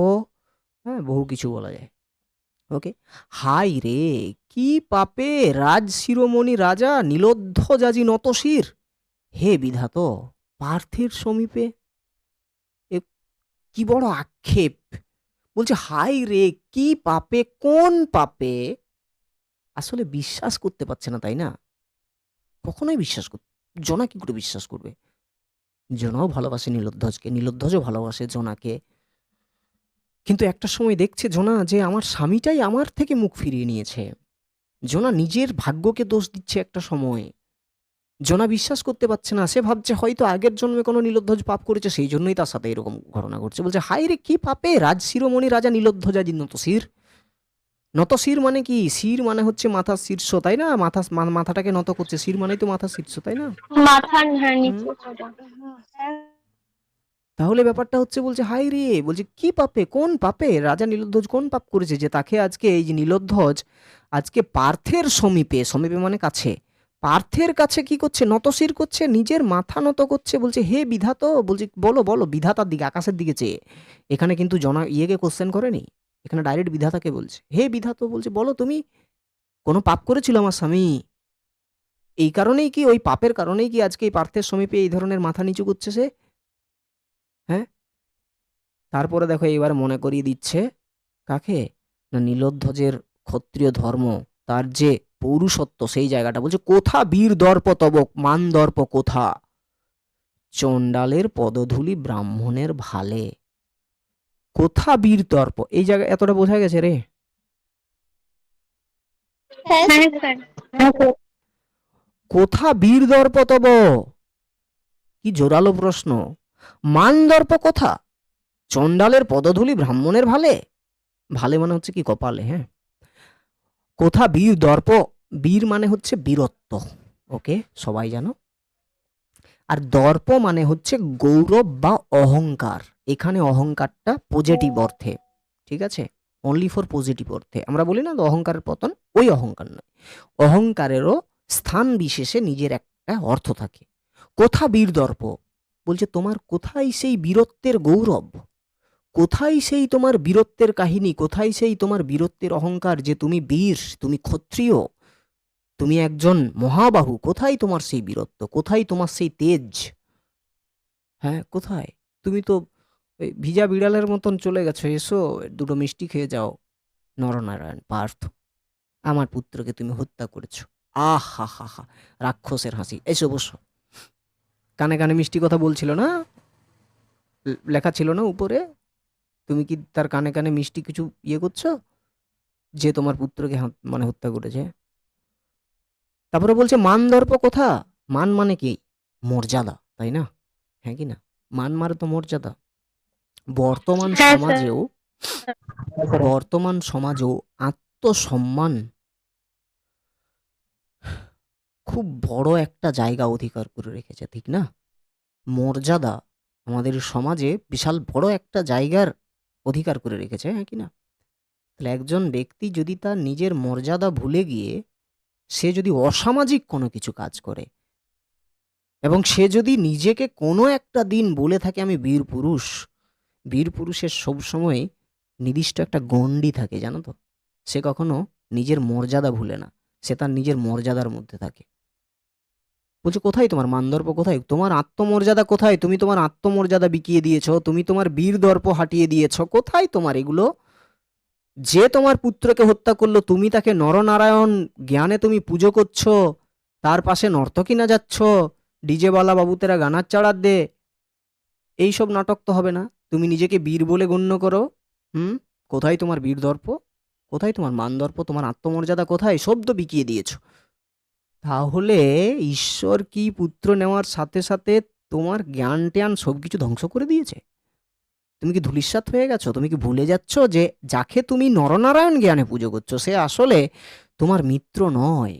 হ্যাঁ বহু কিছু বলা যায়। ওকে, হাই রে কি পাপে রাজ শিরোমণি রাজা নীলধ্বজ আজি নতশির, হে বিধাত পার্থের সমীপে। এ কি বড় আক্ষেপ! বলছে হাই রে কি পাপে, কোন পাপে? আসলে বিশ্বাস করতে পারছে না, তাই না? কখনোই বিশ্বাস করতে, জনা কি করে বিশ্বাস করবে? জনাও ভালোবাসে নীলধ্বজকে, নীলধ্বজও ভালোবাসে জনাকে, কিন্তু একটা সময় দেখছে জনা যে আমার স্বামীটাই আমার থেকে মুখ ফিরিয়ে নিয়েছে। জনা নিজের ভাগ্যকে দোষ দিচ্ছে একটা সময়। জনা বিশ্বাস করতে পারছে না, সে ভাবছে হয়তো আগের জন্মে কোনো নীলধ্বজ পাপ করেছে, সেই জন্যই তার সাথে এরকম ঘটনা ঘটছে। বলছে হাই রে কি পাপে রাজ শিরোমণি রাজা নীলধ্বজ আজি নতশির। নতশির মানে কি? শির মানে হচ্ছে মাথার শীর্ষ, তাই না? মাথাটাকে নত করছে, শির মানেই তো মাথার শীর্ষ, তাই না? মাথার হ্যাঁ হুম, নিচে। তাহলে ব্যাপারটা হচ্ছে, বলছে হাই রে, বলছে কি পাপে, কোন পাপে রাজা নীলধ্বজ কোন পাপ করেছে যে তাকে আজকে এই যে নীলধ্বজ আজকে পার্থের সমীপে, সমীপে মানে কাছে, পার্থের কাছে কি করছে? নতশির করছে, নিজের মাথা নত করছে। বলছে হে বিধাত, বলছে বলো বলো, বিধাতার দিকে, আকাশের দিকে চেয়ে। এখানে কিন্তু জনা ইয়েকে কোশ্চেন করেনি, এখানে ডাইরেক্ট বিধাতাকে বলছে হে বিধাত, বলছে বলো তুমি কোনো পাপ করেছিল আমার স্বামী? এই কারণেই কি, ওই পাপের কারণেই কি আজকে এই পার্থের সমীপে এই ধরনের মাথা নিচু করছে সে? হ্যাঁ, তারপরে দেখো এইবার মনে করিয়ে দিচ্ছে কাকে? না নীলধ্বজের ক্ষত্রিয় ধর্ম, তার যে পৌরুষত্ব, সেই জায়গাটা বলছে কোথা বীর দর্প তব মান দর্প কোথা, চণ্ডালের পদধূলি ব্রাহ্মণের ভালে। কোথা বীর দর্প, এই জায়গায় এতটা বোঝা গেছে রে? হ্যাঁ হ্যাঁ স্যার। কোথা বীর দর্প তব, কি জোরালো প্রশ্ন। মান দর্প কোথা, চণ্ডালের পদধূলি ব্রাহ্মণের ভালে, ভালে মানে হচ্ছে কি কপালে, হ্যাঁ। কোথা বীর দর্প, বীর মানে হচ্ছে বীরত্ব, ওকে সবাই জানো। আর দর্প মানে হচ্ছে গৌরব বা অহংকার, এখানে অহংকারটা পজিটিভ অর্থে, ঠিক আছে, অনলি ফর পজিটিভ অর্থে। আমরা বলি না অহংকারের পতন, ওই অহংকার নয়, অহংকারেরও স্থান বিশেষে নিজের একটা অর্থ থাকে। কোথা বীর দর্প, বলছে তোমার কোথায় সেই বীরত্বের গৌরব, কোথায় সেই তোমার বীরত্বের কাহিনী, কোথায় সেই তোমার বীরত্বের অহংকার যে তুমি বীর, তুমি ক্ষত্রিয়, তুমি একজন মহাবাহু, কোথায় তোমার সেই বীরত্ব, কোথায় তোমার সেই তেজ, হ্যাঁ কোথায়? তুমি তো ওই ভিজা বিড়ালের মতন চলে গেছো, এসো দুটো মিষ্টি খেয়ে যাও। নরনারায়ণ পার্থ, আমার পুত্রকে তুমি হত্যা করেছো, আহ হা হা হা, রাক্ষসের হাসি, এসো বসো। কানে কানে মিষ্টি কথা বলছিল না, লেখা ছিল না উপরে, তুমি কি তার কানে কানে মিষ্টি কিছু ইয়ে করছো, যে তোমার পুত্রকে মানে হত্যা করেছে। তারপরে বলছে মান দর্প কোথা, মান মানে কি মর্যাদা, তাই না, হ্যাঁ কি না, মান মানে তো মর্যাদা। বর্তমান হ্যাঁ স্যার। সমাজেও, বর্তমান সমাজেও আত্মসম্মান খুব বড় একটা জায়গা অধিকার করে রেখেছে, ঠিক না? মর্যাদা আমাদের সমাজে বিশাল বড় একটা জায়গার অধিকার করে রেখেছে, হ্যাঁ কি না? তাহলে একজন ব্যক্তি যদি তার নিজের মর্যাদা ভুলে গিয়ে সে যদি অসামাজিক কোনো কিছু কাজ করে, এবং সে যদি নিজেকে কোনো একটা দিন বলে থাকে আমি বীর পুরুষ, বীর পুরুষের সবসময় নির্দিষ্ট একটা গণ্ডি থাকে, জানো তো, সে কখনো নিজের মর্যাদা ভুলে না, সে তার নিজের মর্যাদার মধ্যে থাকে। বলছে কোথায় তোমার মানদর্প, কোথায় তোমার আত্মমর্যাদা, কোথায় তুমি তোমার আত্মমর্যাদা বিকিয়ে দিয়েছো, তুমি তোমার বীর দর্প হাটিয়ে দিয়েছো, কোথায় তোমার এগুলো? যে তোমার পুত্রকে হত্যা করলো তুমি তাকে নরনারায়ণ জ্ঞানে তুমি পুজো করছো, তার পাশে নর্তকী না যাচ্ছ, ডিজেওয়ালা বাবু তেরা গানার চাড়ার দে, এইসব নাটক তো হবে না, তুমি নিজেকে বীর বলে গণ্য করো। কোথায় তোমার বীর দর্প, কোথায় তোমার মান দর্প, তোমার আত্মমর্যাদা কোথায়, শব্দ বিকিয়ে দিয়েছো। তাহলে ঈশ্বর কি পুত্র নেওয়ার সাথে সাথে তোমার জ্ঞান ট্যান সবকিছু ধ্বংস করে দিয়েছে? তুমি কি ধূলিসাৎ হয়ে গেছো? তুমি কি ভুলে যাচ্ছ যে যাকে তুমি নরনারায়ণ জ্ঞানে পুজো করছো সে আসলে তোমার মিত্র নয়,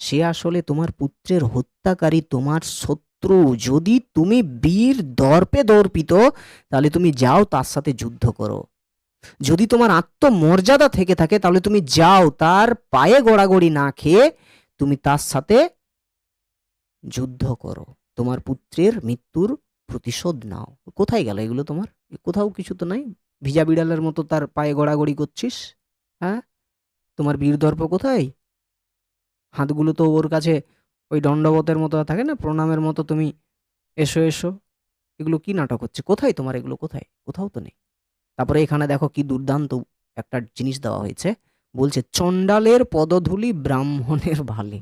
সে আসলে তোমার পুত্রের হত্যাকারী, তোমার শত্রু। যদি তুমি বীর দর্পে দর্পিত, তাহলে তুমি যাও তার সাথে যুদ্ধ করো। যদি তোমার আত্মমর্যাদা থেকে থাকে তাহলে তুমি যাও তার পায়ে গড়াগড়ি না খেয়ে তুমি তার সাথে যুদ্ধ করো, তোমার পুত্রের মৃত্যুর প্রতিশোধ নাও। কোথায় গেল এগুলো তোমার? কোথাও কিছু তো নাই, ভিজা বিড়ালের মতো তার পায়ে গড়াগড়ি করছিস, হ্যাঁ? তোমার বীর দর্প কোথায়? হাতগুলো তো ওর কাছে ওই দণ্ডবতের মতো থাকে না, প্রণামের মতো, তুমি এসো এসো, এগুলো কি নাটক হচ্ছে? কোথায় তোমার এগুলো, কোথায়? কোথাও তো নেই। তারপরে এখানে দেখো কি দুর্দান্ত একটা জিনিস দেওয়া হয়েছে, বলছে চণ্ডালের পদধূলি ব্রাহ্মণের ভালে,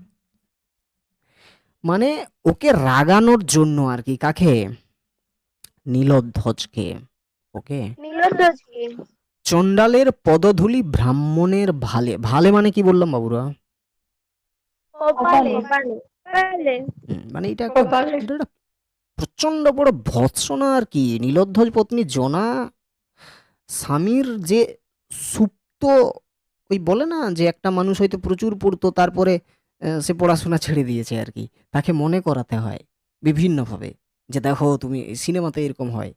মানে ওকে রাগানোর জন্য আর কি, কাকে? নীলধ্বজকে, ওকে। নীলধ্বজ কি? চণ্ডালের পদধূলি ব্রাহ্মণের ভালে, ভালে মানে কি বললাম বাবুরা? কপালে। মানে এটা একটা, এটা একটা প্রচন্ড বড় ভৎসনা আর কি। নীলধ্বজ পত্নী জনা স্বামীর যে সুপ্ত, ওই বলে না যে একটা মানুষ হয়তো প্রচুর পড়তো তারপরে সে পড়াশোনা ছেড়ে দিয়েছে আর কি, তাকে মনে করাতে হয় বিভিন্নভাবে যে দেখো তুমি, সিনেমাতে এরকম হয়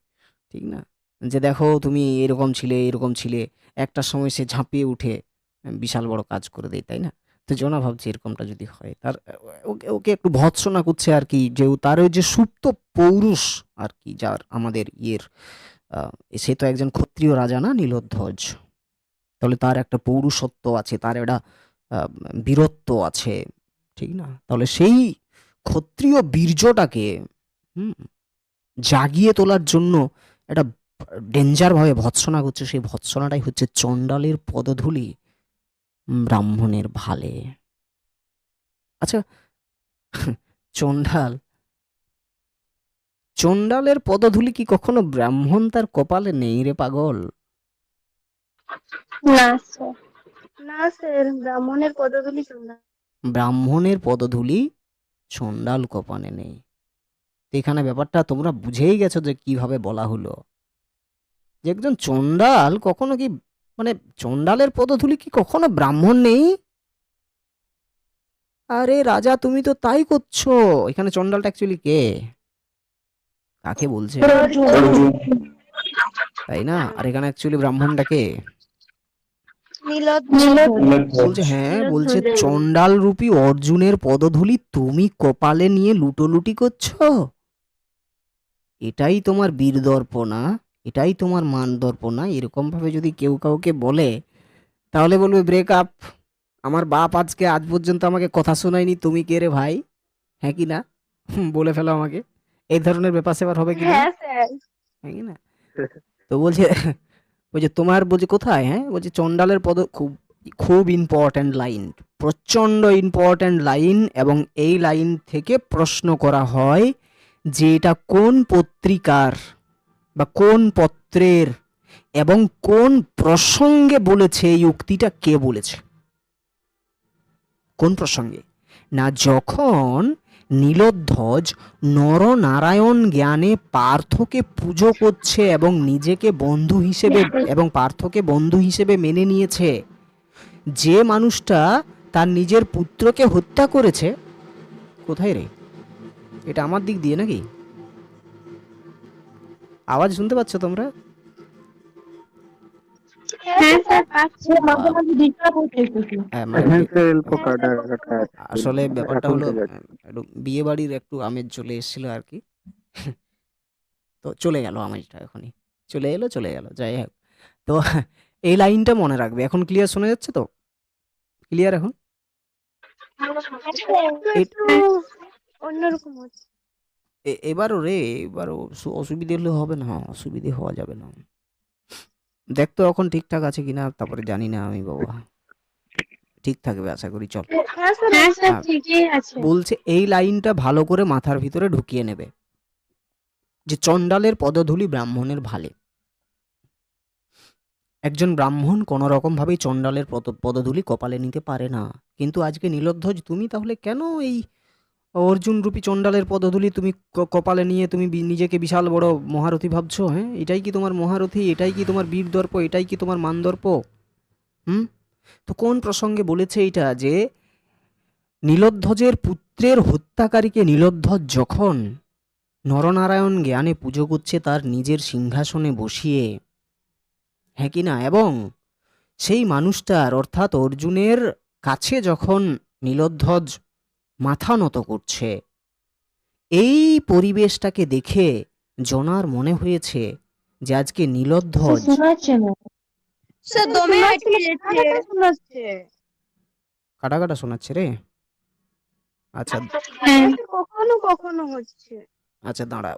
ঠিক না, যে দেখো তুমি এরকম ছিলে এরকম ছিলে, একটা সময় সে ঝাঁপিয়ে উঠে বিশাল বড় কাজ করে দেয়, তাই না? তো জনা ভাবছে এরকমটা যদি হয়, তার ওকে ওকে একটু ভৎসনা করছে আর কি, যে তার ওই যে সুপ্ত পৌরুষ আর কি, যার আমাদের ইয়ের সে তো একজন ক্ষত্রিয় রাজা না নীলধ্বজ, তাহলে তার একটা পৌরুষত্ব আছে, তার একটা বীরত্ব আছে, ঠিক না? তাহলে সেই ক্ষত্রিয় বীর্যটাকে জাগিয়ে তোলার জন্য একটা ডেঞ্জার ভাবে ভৎসনা করছে, সেই ভৎসনাটাই হচ্ছে চণ্ডালের পদধূলি ব্রাহ্মণের ভালে। আচ্ছা, চণ্ডাল চণ্ডালের পদধূলি কি কখনো ব্রাহ্মণ তার কপালে নেই রে পাগল? না স্যার। না স্যার, ব্রাহ্মণের পদধূলি চন্দন। ব্রাহ্মণের পদধূলি চণ্ডাল কপালে নেই। তো এখানে ব্যাপারটা তোমরা বুঝেই গেছো যে কিভাবে বলা হলো, যে একজন চণ্ডাল কখনো কি, মানে চণ্ডালের পদধূলি কি কখনো ব্রাহ্মণ নেই? আরে রাজা, তুমি তো তাই করছো। এখানে চণ্ডালটা অ্যাকচুয়ালি কে, কাকে বলছে, তাই না? আর এখানে অ্যাকচুয়ালি ব্রাহ্মণটা কে? বলছে হ্যাঁ, বলছে চণ্ডাল রূপী অর্জুনের পদধূলি তুমি কপালে নিয়ে লুটোলুটি করছো। এটাই তোমার বীর দর্পনা, এটাই তোমার মান দর্পনা। এরকম ভাবে যদি কেউ কাউকে বলে, তাহলে বলবে ব্রেকআপ। আমার বাপ আজ পর্যন্ত আমাকে কথা শোনায়নি, তুমি কে রে ভাই, হ্যাঁ কি না? বলে ফেলো আমাকে। এই ধরনের ব্যাপার স্যাপার হবে কি না, হ্যাঁ স্যার। হ্যাঁ কি না? তো বলছে বলছে তোমার, বলছে কোথায়, হ্যাঁ বলছে চণ্ডালের পদ, খুব খুব ইম্পর্ট্যান্ট লাইন, প্রচণ্ড ইম্পর্ট্যান্ট লাইন। এবং এই লাইন থেকে প্রশ্ন করা হয় যে এটা কোন পত্রিকার বা কোন পত্রের এবং কোন প্রসঙ্গে বলেছে, এই উক্তিটা কে বলেছে, কোন প্রসঙ্গে? না যখন নীলধ্বজ নরনারায়ণ জ্ঞানে পার্থকে পুজো করছে এবং নিজেকে বন্ধু হিসেবে এবং পার্থকে বন্ধু হিসেবে মেনে নিয়েছে, যে মানুষটা তার নিজের পুত্রকে হত্যা করেছে, কোথায় রে, এটা আমার দিক দিয়ে নাকি? আওয়াজ শুনতে পাচ্ছ তোমরা? হ্যাঁ স্যার, পাচ্ছি। মাঝে মাঝে ডিস্টার্ব হচ্ছে একটু। হ্যাঁ, মানে হ্যাঁ স্যার, অল্প কাটা কাটা আসলে ব্যাপারটা এখন হলো ঠিক আছে। একটু বিয়ে বাড়ির একটু আমেজ চলে এসেছিল আর কি। তো চলে গেল আমেজটা, এখনই চলে গেল, যাই হোক। তো এই লাইনটা মনে রাখবে। এখন ক্লিয়ার শোনা যাচ্ছে তো? ক্লিয়ার এখন? একটু এ- একটু অন্যরকম হচ্ছে। এবারও রে, এবারও অসুবিধে হলে হবে না, অসুবিধে হওয়া যাবে না। দেখ তো এখন ঠিকঠাক আছে কিনা, তারপরে জানি না আমি বাবা, ঠিক থাকবে আশা করি। চল, হ্যাঁ স্যার, হ্যাঁ স্যার, হ্যাঁ, ঠিকই আছে। বলছে এই লাইনটা ভালো করে মাথার ভিতরে ঢুকিয়ে নেবে, যে চণ্ডালের পদধূলি ব্রাহ্মণের ভালে। একজন ব্রাহ্মণ কোনো রকম ভাবেই চণ্ডালের পদধূলি কপালে নিতে পারে না। কিন্তু আজকে নীলধ্বজ, তুমি তাহলে কেন এই অর্জুন রূপী চণ্ডালের পদধূলি তুমি কপালে নিয়ে তুমি নিজেকে বিশাল বড় মহারথী ভাবছো? হ্যাঁ, এটাই কি তোমার মহারথী, এটাই কি তোমার বীর দর্প, এটাই কি তোমার মান দর্প? হুম? তো কোন প্রসঙ্গে বলেছে এটা, যে নীলধ্বজের পুত্রের হত্যাকারীকে নীলধ্বজ যখন নরনারায়ণ জ্ঞানে পুজো করছে তার নিজের সিংহাসনে বসিয়ে, হ্যাঁ কি না? এবং সেই মানুষটার অর্থাৎ অর্জুনের কাছে যখন নীলধ্বজ মাথা নত করছে, এই পরিবেশটাকে দেখে জনার মনে হয়েছে যে আজকে নীলধ্বজ শোনাচ্ছে না। স্যার দমে আটকে যাচ্ছে। শোনাচ্ছে। কাটা কাটা শোনাচ্ছে রে। আচ্ছা হ্যাঁ স্যার, কখনো কখনো হচ্ছে। আচ্ছা, দাঁড়া,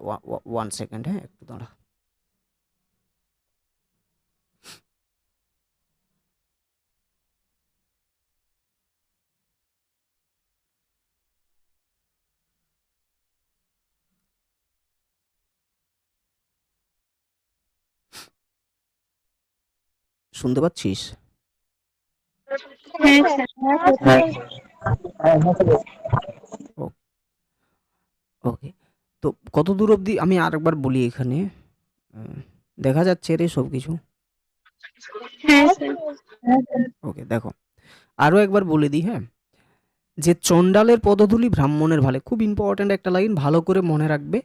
1 সেকেন্ড, হ্যাঁ একটু দাঁড়া। শুনতে পাচ্ছিস? হ্যাঁ স্যার। ওকে। তো কত দূর অবধি আমি আরেকবার বলি এখানে, দেখা যাচ্ছে রে সব কিছু? হ্যাঁ স্যার। ওকে, দেখো আরো একবার বলে দিই, হ্যাঁ, যে চণ্ডালের পদধূলি ব্রাহ্মণের ভালে, খুব ইম্পর্ট্যান্ট একটা লাইন, ভালো করে মনে রাখবে।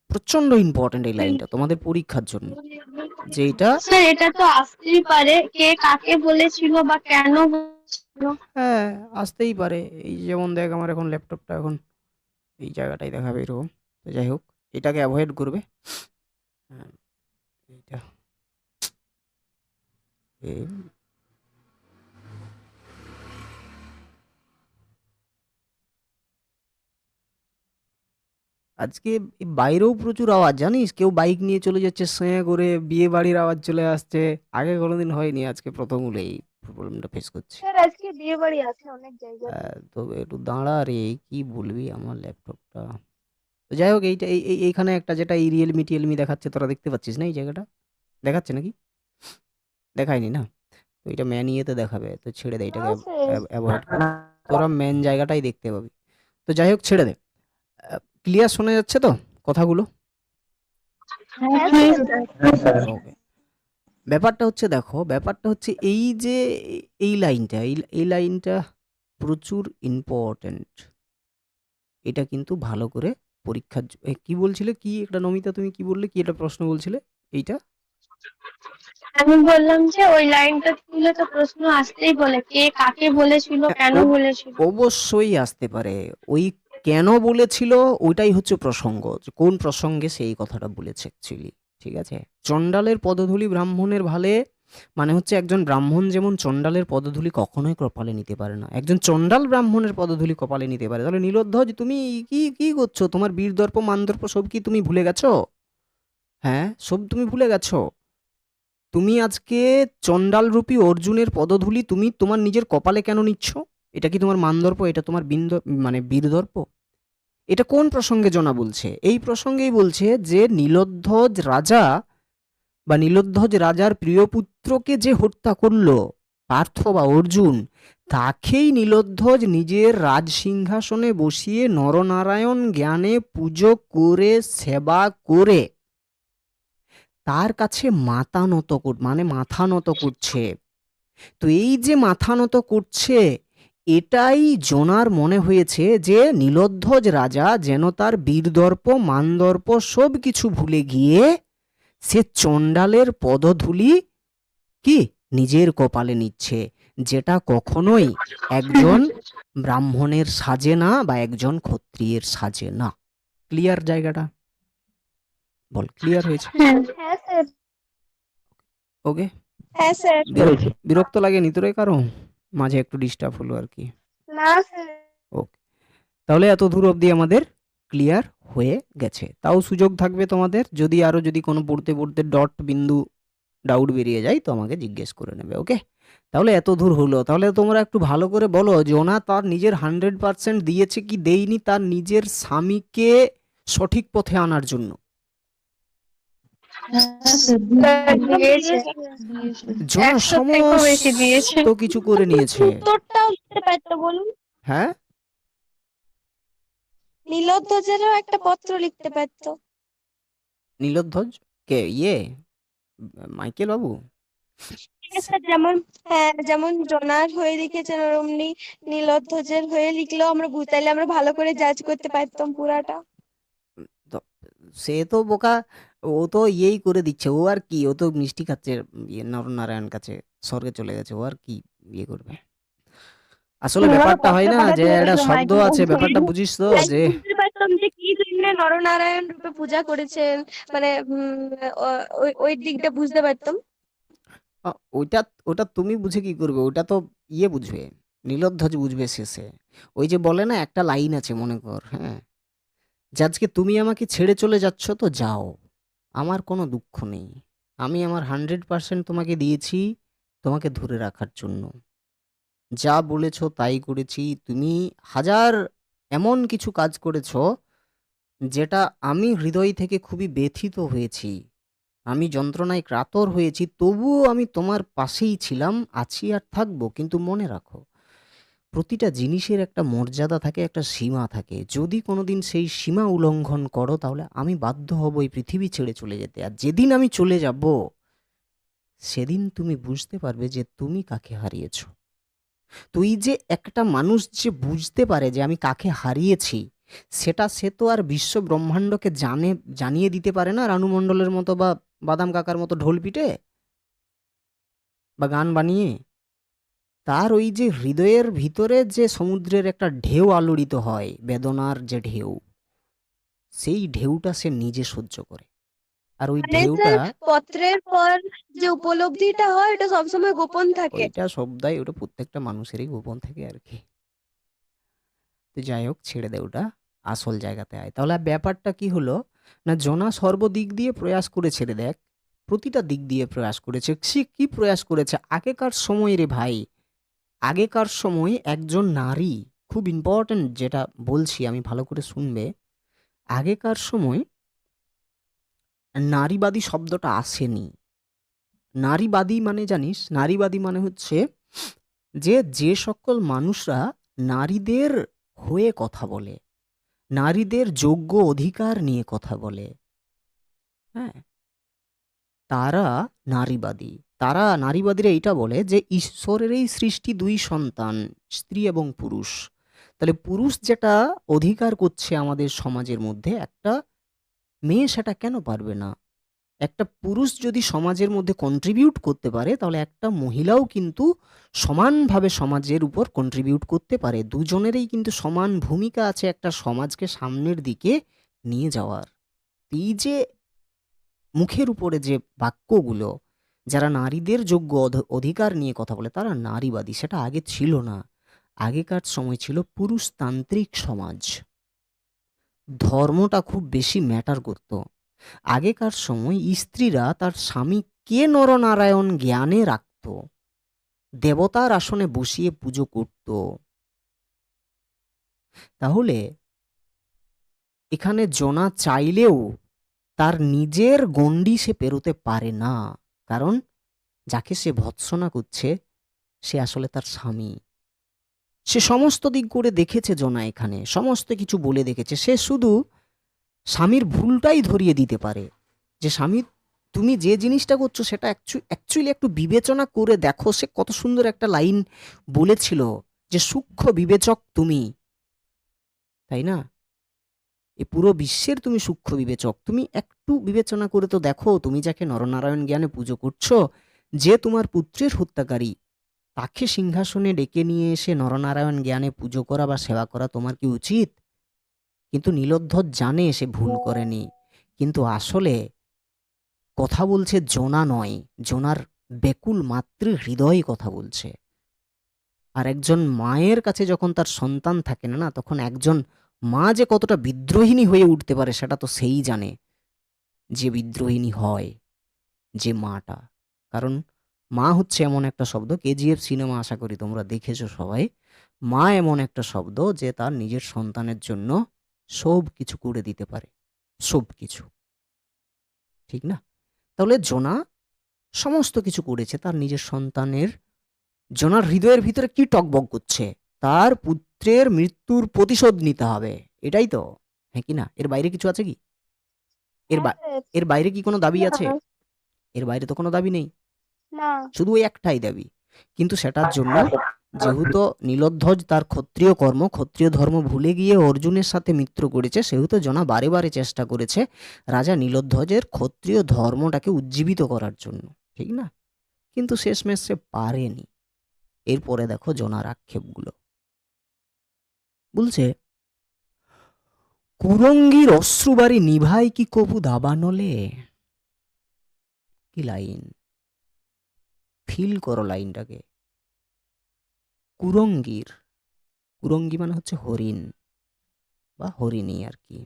প্রচন্ড ইম্পর্ট্যান্ট এই লাইনটা তোমাদের পরীক্ষার জন্য, যে এটা, স্যার, এটা তো আসতেই পারে কে কাকে বলেছিল বা কেন বলেছিল। হ্যাঁ আসতেই পারে। এই যেমন দেখ, আমার এখন ল্যাপটপটা এখন এই জায়গাটাই দেখাবে এরকম। তো যাই হোক, এটাকে অ্যাভয়েড করবে। হ্যাঁ, এইটা এই আজকে বাইরেও প্রচুর আওয়াজ, জানিস? কেউ বাইক নিয়ে চলে যাচ্ছে স্যাঁ করে, বিয়ে বাড়ির আওয়াজ চলে আসছে। আগে কোনোদিন হয়নি, আজকে প্রথম হলো এই প্রবলেমটা ফেস করছি। স্যার, আজকে বিয়ে বাড়ি আছে অনেক জায়গায়। তো একটু দাঁড়া রে, কি বলবি, আমার ল্যাপটপটা তো যাই হোক এইটা এইখানে একটা যেটা এই রিয়েলমি দেখাচ্ছে, তোরা দেখতে পাচ্ছিস না এই জায়গাটা? দেখাচ্ছে নাকি? দেখায়নি না? তো এটা ম্যান ইয়েতে দেখাবে, তো ছেড়ে দে, এটাকে না স্যার। অ্যাভয়েড কর। তোরা মেন জায়গাটাই দেখতে পাবি। তো যাই হোক ছেড়ে দে। ক্লিয়ার শোনা যাচ্ছে তো কথাগুলো? হ্যাঁ স্যার। ওকে। ব্যাপারটা হচ্ছে দেখো, ব্যাপারটা হচ্ছে এই যে এই লাইনটা, এই লাইনটা প্রচুর ইম্পর্ট্যান্ট। এটা কিন্তু ভালো করে পরীক্ষার কি বলছিলে, কি একটা নমিতা তুমি কি বললে, কি একটা প্রশ্ন বলছিলে এইটা? আমি বললাম যে ওই লাইনটা তুলে তো প্রশ্ন আসতেই বলে, কে কাকে বলেছিল, কেন বলেছিল। অবশ্যই আসতে পারে। ওই কেন বলেছিল ওইটাই হচ্ছে প্রসঙ্গ, যে কোন প্রসঙ্গে সে এই কথাটা বলেছে অ্যাকচুয়ালি। ঠিক আছে? চণ্ডালের পদধূলি ব্রাহ্মণের ভালে, মানে হচ্ছে একজন ব্রাহ্মণ যেমন চণ্ডালের পদধূলি কখনোই কপালে নিতে পারে না, একজন চণ্ডাল ব্রাহ্মণের পদধূলি কপালে নিতে পারে। তাহলে নীলোধ্বজ তুমি কি কি করছো? তোমার বীরদর্প মানদর্প সব কি তুমি ভুলে গেছো? হ্যাঁ, সব তুমি ভুলে গেছো। তুমি আজকে চণ্ডালরূপী অর্জুনের পদধূলি তুমি তোমার নিজের কপালে কেন নিচ্ছ? এটা কি তোমার মানদর্প? এটা তোমার মানে বীরদর্প? এটা কোন প্রসঙ্গে জনা বলছে? এই প্রসঙ্গেই বলছে যে নীলোধ্বজ রাজা বা নীলোধ্বজ রাজার প্রিয় পুত্রকে যে হত্যা করলো পার্থ বা অর্জুন, তাকেই নীলোধ্বজ নিজের রাজসিংহাসনে বসিয়ে নরনারায়ণ জ্ঞানে পুজো করে সেবা করে তার কাছে মাথা নত করছে। তো এই যে মাথা নত করছে, এটাই জনার মনে হয়েছে যে নীলোধ্বজ রাজা যেন তার বীরদর্প মানদর্প সব কিছু ভুলে গিয়ে সে চণ্ডালের পদধূলি কি নিজের কপালে নিচ্ছে, যেটা কখনোই একজন ব্রাহ্মণের সাজে না বা একজন ক্ষত্রিয়ের সাজে না। ক্লিয়ার জায়গাটা? বল, ক্লিয়ার হয়েছে? হ্যাঁ স্যার। ওকে। হ্যাঁ স্যার। বিরক্ত লাগেনি তোরে কারো? মাঝে একটু ডিস্টার্ব হলো আর কি। না স্যার। ওকে, তাহলে এত দূর অবধি আমাদের ক্লিয়ার হয়ে গেছে। তাও সুযোগ থাকবে তোমাদের, যদি কোনো পড়তে পড়তে ডট বিন্দু ডাউট বেরিয়ে যায় তো আমাকে জিজ্ঞেস করে নেবে। ওকে, তাহলে এত দূর হলো। তাহলে তোমরা একটু ভালো করে বলো, জোনা তার নিজের 100% দিয়েছে কি দেয়নি তার নিজের স্বামীকে সঠিক পথে আনার জন্য? জোনা 100 থেকেও বেশি দিয়েছে। সমস্ত কিছু করে নিয়েছে। উত্তরটাও লিখতে পারতো বলুন। হ্যাঁ, নীলোধ্বজেরও একটা পত্র লিখতে পারতো। নীলোধ্বজ কে? মাইকেল বাবু? স্যার যেমন, হ্যাঁ যেমন জোনার হয়ে লিখেছেন ওরমনি নীলোধ্বজের হয়ে লিখলেও আমরা তাইলে আমরা ভালো করে জাজ করতে পারতাম পুরাটা। তো সে তো বোকা, ও তো করে দিচ্ছে। ও আর কি, ও তো মিষ্টি খাচ্ছে নরনারায়ণ কাছে, স্বর্গে চলে গেছে। ও আর কি করবে? আসলে ব্যাপারটা হয় না যে একটা শব্দ আছে, ব্যাপারটা বুঝিস তো তাই যে বুঝতে পারতাম যে কি জন্য নরনারায়ণ রূপে পূজা করেছেন, মানে ওই দিকটা বুঝতে পারতাম। ওইটা ওটা তুমি বুঝে কি করবে? ওটা তো বুঝবে, নীলোধ্বজ বুঝবে শেষে। ওই যে বলে না একটা লাইন আছে, মনে কর, হ্যাঁ, যে আজকে তুমি আমাকে ছেড়ে চলে যাচ্ছ তো যাও, আমার কোনো দুঃখ নেই। আমি আমার 100% তোমাকে দিয়েছি তোমাকে ধরে রাখার জন্য। যা বলেছো তাই করেছি। তুমি হাজার এমন কিছু কাজ করেছো যেটা আমি হৃদয় থেকে খুবই ব্যথিত হয়েছি, আমি যন্ত্রণায় কাতর হয়েছি, তবুও আমি তোমার পাশেই ছিলাম, আছি আর থাকবো। কিন্তু মনে রাখো, প্রতিটা জিনিসের একটা মর্যাদা থাকে, একটা সীমা থাকে। যদি কোনোদিন সেই সীমা উল্লঙ্ঘন করো তাহলে আমি বাধ্য হব এই পৃথিবী ছেড়ে চলে যেতে। আর যেদিন আমি চলে যাব সেদিন তুমি বুঝতে পারবে যে তুমি কাকে হারিয়েছো। তুই যে একটা মানুষ যে বুঝতে পারে যে আমি কাকে হারিয়েছি, সেটা সে তো আর বিশ্ব ব্রহ্মাণ্ডকে জানিয়ে দিতে পারে না রানু মণ্ডলের মতো বা বাদাম কাকার মতো ঢোল পিটে বা গান বানিয়ে। তার ওই যে হৃদয়ের ভিতরে যে সমুদ্রের একটা ঢেউ আলোড়িত হয়, বেদনার যে ঢেউ, সেই ঢেউটা সে নিজে সহ্য করে। আর ওই মানে ঢেউটা, স্যার পত্রের পর যে উপলব্ধিটা হয় ওটা সবসময় গোপন থাকে। ওইটা সবদাই, ওটা প্রত্যেকটা মানুষেরই গোপন থাকে আর কি। তো যাই হোক, ছেড়ে দে ওটা, আসল জায়গাতে আয়। তাহলে ব্যাপারটা কি হলো না, জনা সর্বদিক দিয়ে প্রয়াস করেছে রে, দেখ, প্রতিটা দিক দিয়ে প্রয়াস করেছে। সে কি প্রয়াস করেছে? আগেকার সময় রে ভাই, আগেকার সময় একজন নারী, খুব ইম্পর্ট্যান্ট যেটা বলছি আমি, ভালো করে শুনবে। আগেকার সময় নারীবাদী শব্দটা আসেনি। নারীবাদী মানে জানিস, নারীবাদী মানে হচ্ছে যে সকল মানুষরা নারীদের হয়ে কথা বলে, নারীদের যোগ্য অধিকার নিয়ে কথা বলে, হ্যাঁ, তারা নারীবাদী। তারা নারীবাদীরা এইটা বলে যে ঈশ্বরের এই সৃষ্টি দুই সন্তান, স্ত্রী এবং পুরুষ। তাহলে পুরুষ যেটা অধিকার করছে আমাদের সমাজের মধ্যে, একটা মেয়ে সেটা কেন পারবে না? একটা পুরুষ যদি সমাজের মধ্যে কন্ট্রিবিউট করতে পারে, তাহলে একটা মহিলাও কিন্তু সমানভাবে সমাজের উপর কন্ট্রিবিউট করতে পারে। দুজনেরই কিন্তু সমান ভূমিকা আছে একটা সমাজকে সামনের দিকে নিয়ে যাওয়ার। এই যে মুখের উপরে যে বাক্যগুলো, যারা নারীদের যোগ্য অধিকার নিয়ে কথা বলে তারা নারীবাদী, সেটা আগে ছিল না। আগেকার সময় ছিল পুরুষতান্ত্রিক সমাজ। ধর্মটা খুব বেশি ম্যাটার করত। আগেকার সময় স্ত্রীরা তার স্বামীকে নরনারায়ণ জ্ঞানে রাখত, দেবতার আসনে বসিয়ে পুজো করত। তাহলে এখানে জোনা চাইলেও তার নিজের গণ্ডি সে পেরোতে পারে না, কারণ যাকে সে ভৎসনা করছে সে আসলে তার স্বামী। সে সমস্ত দিক করে দেখেছে জোনা, এখানে সমস্ত কিছু বলে দেখেছে। সে শুধু স্বামীর ভুলটাই ধরিয়ে দিতে পারে, যে স্বামী তুমি যে জিনিসটা করছো সেটা অ্যাকচুয়ালি একটু বিবেচনা করে দেখো। সে কত সুন্দর একটা লাইন বলেছিল যে সূক্ষ্ম বিবেচক তুমি, তাই না? এই পুরো বিশ্বের তুমি সূক্ষ্ম বিবেচক, তুমি একটু বিবেচনা করে তো দেখো, তুমি যাকে নরনারায়ণ জ্ঞানে পুজো করছো, যে তোমার পুত্রের হত্যাকারী, তাকে সিংহাসনে ডেকে নিয়ে এসে নরনারায়ণ জ্ঞানে পুজো করা বা সেবা করা তোমার কি উচিত? কিন্তু নীলধ্বজ জানে সে ভুল করেনি, কিন্তু আসলে কথা বলছে জোনা নয়, জোনার বেকুল মাতৃ হৃদয় কথা বলছে। আর একজন মায়ের কাছে যখন তার সন্তান থাকে না, তখন একজন মা যে কতটা বিদ্রোহিণী হয়ে উঠতে পারে সেটা তো সেই জানে, যে বিদ্রোহিণী হয় যে মাটা। কারণ মা হচ্ছে এমন একটা শব্দ, কেজিএফ সিনেমা আশা করি তোমরা দেখেছো সবাই। মা এমন একটা শব্দ যে তার নিজের সন্তানের জন্য সব কিছু করে দিতে পারে, সব কিছু, ঠিক না? তাহলে জোনা সমস্ত কিছু করেছে তার নিজের সন্তানের। জোনার হৃদয়ের ভিতরে কি টকবক করছে? তার পুত্রের মৃত্যুর প্রতিশোধ নিতে হবে, এটাই তো, হ্যাঁ কি না? এর বাইরে কিছু আছে কি? এর বা- এর বাইরে কি কোনো দাবি আছে? এর বাইরে তো কোনো দাবি নেই, না। শুধু ওই একটাই দাবি। কিন্তু সেটার জন্য যেহেতু নীলধ্বজ তার ক্ষত্রিয় কর্ম, ক্ষত্রিয় ধর্ম ভুলে গিয়ে অর্জুনের সাথে মিত্র করেছে, সেহেতু জনা বারে বারে চেষ্টা করেছে রাজা নীলধ্বজের ক্ষত্রিয় ধর্মটাকে উজ্জীবিত করার জন্য, ঠিক না? কিন্তু শেষমেশ সে পারেনি। এরপরে দেখো জনার আক্ষেপগুলো বলছে, কুরঙ্গীর অশ্রুবারি নিভাই কি কবু দাবানলে। কি লাইন, ফিল করো লাইনটাকে। কুরঙ্গীর, কুরঙ্গি মানে হচ্ছে হরিণ বা হরিণী আর কি,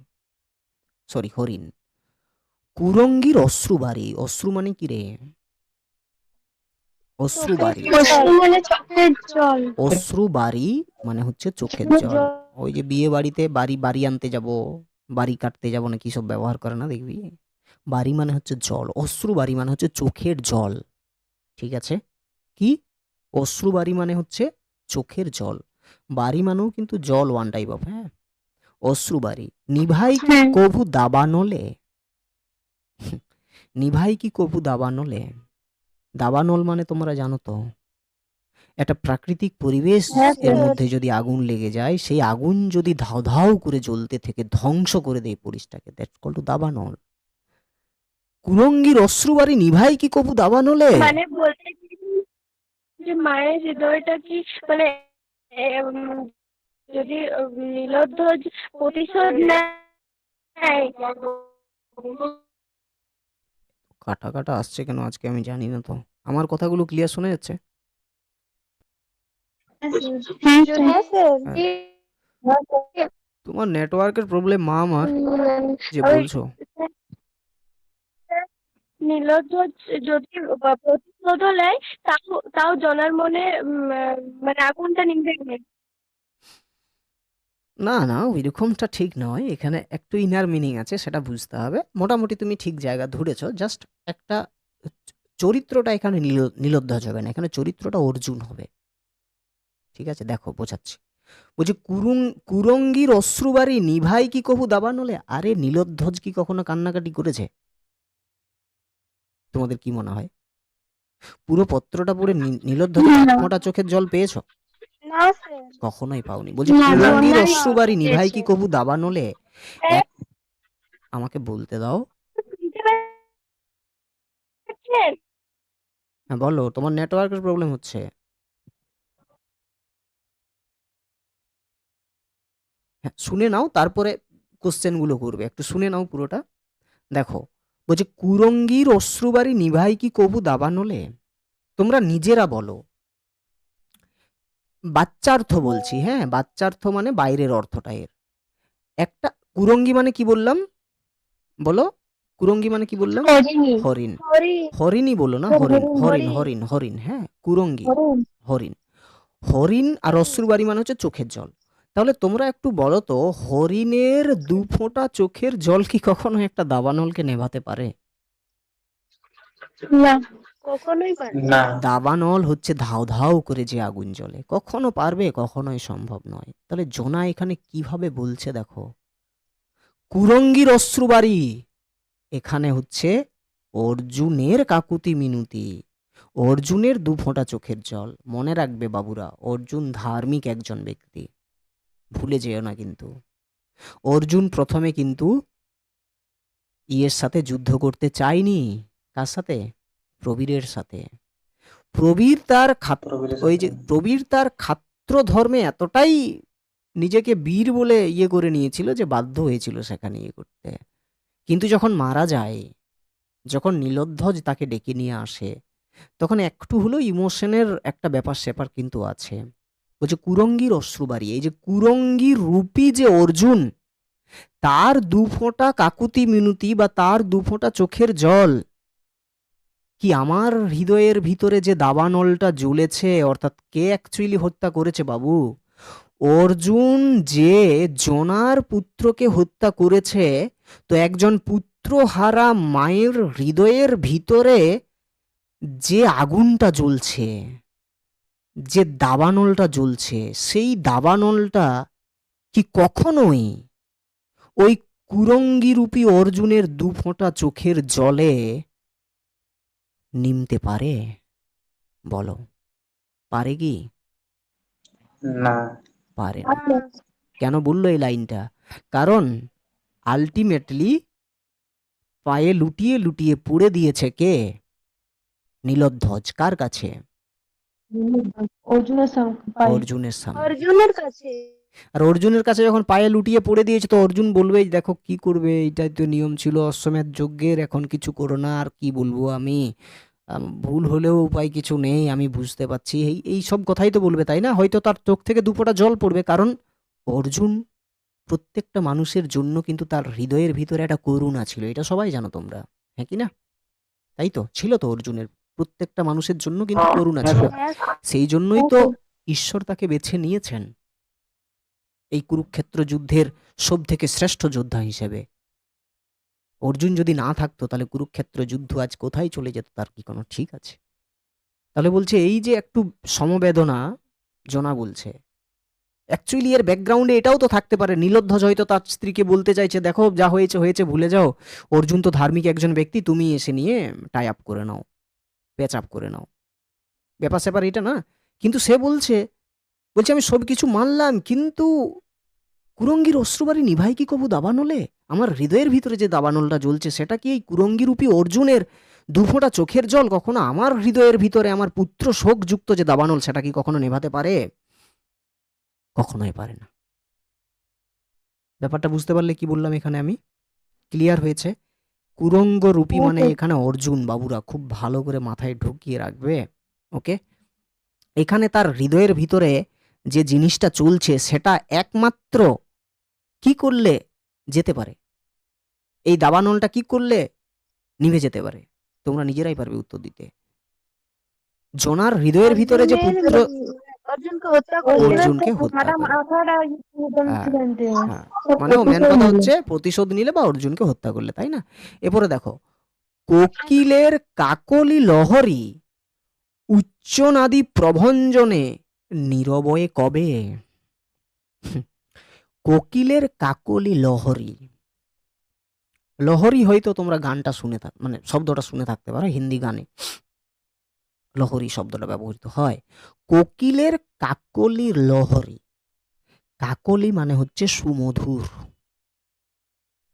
সরি হরিণ। কুরঙ্গীর অশ্রুবারি, অশ্রু মানে কি রে? অশ্রুবারি, মানে চোখের জল। অশ্রুবারি মানে হচ্ছে চোখের জল। ওই যে বিয়ে বাড়িতে বাড়ি বাড়ি আনতে যাব, বাড়ি কাটতে যাব না কি সব ব্যবহার করে না দেখবি, বাড়ি মানে হচ্ছে জল, অশ্রুবারি মানে হচ্ছে চোখের জল, ঠিক আছে? কি অশ্রুবারি মানে হচ্ছে চোখের জল, বাড়ি মানেও কিন্তু জল, ওয়ান টাইপ অফ, হ্যাঁ। অশ্রুবারি নিভাই কি কভু দাবানলে, নিভাই কি কভু দাবানলে। দাবানল মানে তোমরা জানো তো, একটা প্রাকৃতিক পরিবেশ এর মধ্যে যদি আগুন লেগে যায়, সেই আগুন যদি ধাও ধাও করে জ্বলতে থেকে ধ্বংস করে দেয় পরিবেশটাকে, দ্যাটস কল্ড টু দাবানল। কুরঙ্গীর অশ্রুবারি নিভাই কি কভু দাবানলে, মানে বলতে কি যে মায়ের হৃদয়টা কি মানে যদি নীলধ্বজ প্রতিশোধ নেয়। কাটা কাটা আসছে কেন আজকে আমি জানি না তো। আমার কথাগুলো ক্লিয়ার শোনা যাচ্ছে? হ্যাঁ। তোমার নেটওয়ার্কের প্রবলেম মা আমার, যে বলছো। নীলধ্বজ যদি প্রতিশোধ নেয়, তাও তাও জনার মনে মানে আগুনটা নিভে গেছে। না, না ওইরকমটা ঠিক নয়। এখানে একটু ইনার মিনিং আছে, সেটা বুঝতে হবে। মোটামুটি তুমি ঠিক জায়গা ধরেছ। জাস্ট একটা চরিত্রটা এখানে নীলোধ্বজ হবে না। এখানে চরিত্রটা অর্জুন হবে। ঠিক আছে? দেখো বোঝাচ্ছি। বলছে কুরঙ্গীর অশ্রুবারি নিভাই কি কভু দাবানলে? আরে নীলোধ্বজ কি কখনো কান্নাকাটি করেছে? তোমাদের কি মনে হয়? পুরো পত্রটা পড়ে নীলোধ্বজের না মোটা চোখের জল পেয়েছো? না স্যার কখনোই পাওনি। বলছে না কুরঙ্গীর জন্যই অশ্রুবারি নিভাই কি পেয়েছে কভু দাবানলে? এক আমাকে বলতে দাও। শুনতে পাচ্ছেন? হ্যাঁ বলো, তোমার নেটওয়ার্কের প্রবলেম হচ্ছে। হ্যাঁ শুনে নাও, তারপরে কোশ্চেনগুলো করবে। একটু শুনে নাও পুরোটা। দেখো, বলছে কুরঙ্গীর অশ্রুবারি নিভাই কি কভু দাবানলে? তোমরা নিজেরা বলো। বাচ্চার্থ বলছি, হ্যাঁ বাচ্চার্থ মানে বাইরের অর্থটা এর। একটা কুরঙ্গি মানে কি বললাম? বলো, কুরঙ্গি মানে কি বললাম? হরিণী হরিণ। হরি হরিণই বলো না, হরিণ হরিণ হরিণ হরিণ হরিণ, হ্যাঁ কুরঙ্গি হরিণ। হরিণ। হরিণ আর অশ্রুবারি মানে হচ্ছে চোখের জল। তাহলে তোমরা একটু বলো তো, হরিণের দু ফোঁটা চোখের জল কি কখনো একটা দাবানলকে নেভাতে পারে? না কখনোই পারে না দাবানল হচ্ছে ধাও ধাও করে যে আগুন জ্বলে, কখনো পারবে? কখনোই সম্ভব নয়। তাহলে জোনা এখানে কিভাবে বলছে দেখো, কুরঙ্গীর অশ্রুবারি এখানে হচ্ছে অর্জুনের কাকুতি মিনতি, অর্জুনের দু ফোঁটা চোখের জল। মনে রাখবে বাবুরা, অর্জুন ধার্মিক একজন ব্যক্তি, ভুলে যেও না কিন্তু। অর্জুন প্রথমে কিন্তু ইয়ের সাথে যুদ্ধ করতে চায়নি। কার সাথে? প্রবীরের সাথে। প্রবীর তার ওই যে প্রবীর তার খাত্র ধর্মে এতটাই নিজেকে বীর বলে ইয়ে করে নিয়েছিল যে বাধ্য হয়েছিল সেখানে ইয়ে করতে। কিন্তু যখন মারা যায়, যখন নীলোধ্বজ তাকে ডেকে নিয়ে আসে, তখন একটু হলেও ইমোশনের একটা ব্যাপার স্যাপার কিন্তু আছে। বলছে কুরঙ্গীর অশ্রুবারি, এই যে কুরঙ্গীর রূপী যে অর্জুন, তার দু ফোঁটা কাকুতি মিনতি বা তার দু ফোঁটা চোখের জল কি আমার হৃদয়ের ভিতরে যে দাবানলটা জ্বলেছে, অর্থাৎ কে অ্যাকচুয়ালি হত্যা করেছে বাবু? অর্জুন যে জোনার পুত্রকে হত্যা করেছে। তো একজন পুত্রহারা মায়ের হৃদয়ের ভিতরে যে আগুনটা জ্বলছে, যে দাবানলটা জ্বলছে, সেই দাবানলটা কি কখনোই ওই কুরঙ্গিরূপী অর্জুনের দু ফোঁটা চোখের জলে নিমতে পারে? বলো, পারে কি? না পারে না। না কেন বললো এই লাইনটা? কারণ আলটিমেটলি পায়ে লুটিয়ে লুটিয়ে পুড়ে দিয়েছে কে? নীলোধ্বজ। কার কাছে? অর্জুনের পায়ে। অর্জুনের সামনে। অর্জুনের কাছে আর অর্জুনের কাছে যখন পায়ে লুটিয়ে পড়ে দিয়েছে, তো অর্জুন বলবে দেখো কি করবে, এটাই তো নিয়ম ছিল অশ্বমেধ যজ্ঞের, এখন কিছু করো না। আর কি বলবো আমি, ভুল হলেও উপায় কিছু নেই, আমি বুঝতে পারছি, এই সব কথাই তো বলবে, তাই না? হয়তো তার চোখ থেকে দু ফোঁটা জল পড়বে, কারণ অর্জুন প্রত্যেকটা মানুষের জন্য কিন্তু তার হৃদয়ের ভিতরে একটা করুণা ছিল, এটা সবাই জানো তোমরা, হ্যাঁ কি না? তাই তো ছিল তো, অর্জুনের প্রত্যেকটা মানুষের জন্য কিন্তু করুণা ছিল। হ্যাঁ সেই জন্যই তো ঈশ্বর তাকে বেছে নিয়েছেন এই কুরুক্ষেত্র যুদ্ধের সব থেকে শ্রেষ্ঠ যোদ্ধা হিসেবে। অর্জুন যদি না থাকতো তাহলে কুরুক্ষেত্র যুদ্ধ আজ কোথায় চলে যেত তার কি কোনো ঠিক আছে? তাহলে বলছে এই যে একটু সমবেদনা জোনা বলছে, অ্যাকচুয়ালি এর ব্যাকগ্রাউন্ডে এটাও তো থাকতে পারে, নীলোধ্বজ হয়তো তার স্ত্রীকে বলতে চাইছে দেখো যা হয়েছে হয়েছে ভুলে যাও, অর্জুন তো ধার্মিক একজন ব্যক্তি, তুমি এসে নিয়ে টাই আপ করে নাও, প্যাচ আপ করে নাও, ব্যাপার স্যাপার এটা না। কিন্তু সে বলছে আমি সব কিছু মানলাম, কিন্তু কুরঙ্গীর অশ্রুবারি নিভাই কি কবু দাবানলে? আমার হৃদয়ের ভিতরে যে দাবানলটা জ্বলছে, সেটা কি এই কুরঙ্গিরূপী অর্জুনের দু ফোঁটা চোখের জল কখনো আমার হৃদয়ের ভিতরে আমার পুত্র শোকযুক্ত যে দাবানল, সেটা কি কখনো নেভাতে পারে? কখনোই পারে না। ব্যাপারটা বুঝতে পারলে কি বললাম এখানে আমি? ক্লিয়ার হয়েছে? কুরঙ্গ রূপী মানে এখানে অর্জুন, বাবুরা খুব ভালো করে মাথায় ঢুকিয়ে রাখবে। ওকে, এখানে তার হৃদয়ের ভিতরে যে জিনিসটা চলছে সেটা একমাত্র কি করলে যেতে পারে, এই দাবানলটা কি করলে নিভে যেতে পারে? তোমরা নিজেরাই পারবে উত্তর দিতে। জোনার হৃদয়ের ভিতরে যে পুত্র অর্জুনকে হত্যা করেছিল। অর্জুনকে হত্যা মাথা করে। মাথাটা হ্যাঁ জানতে হ্যাঁ, মানে ও মেন কথা হচ্ছে প্রতিশোধ নিলে বা অর্জুনকে হত্যা করলে, তাই না? এরপরে দেখো, কোকিলের কাকলি লহরী উচ্চনাদি প্রভঞ্জনে নীরবয়ে কবে। কোকিলের কাকলি লহরী, লহরী হয়তো তোমরা গানটা শুনে থাক, মানে শব্দটা শুনে থাকতে পারো, হিন্দি গানে লহরী শব্দটা ব্যবহৃত হয়। কোকিলের কাকলি লহরী, কাকলি মানে হচ্ছে সুমধুর,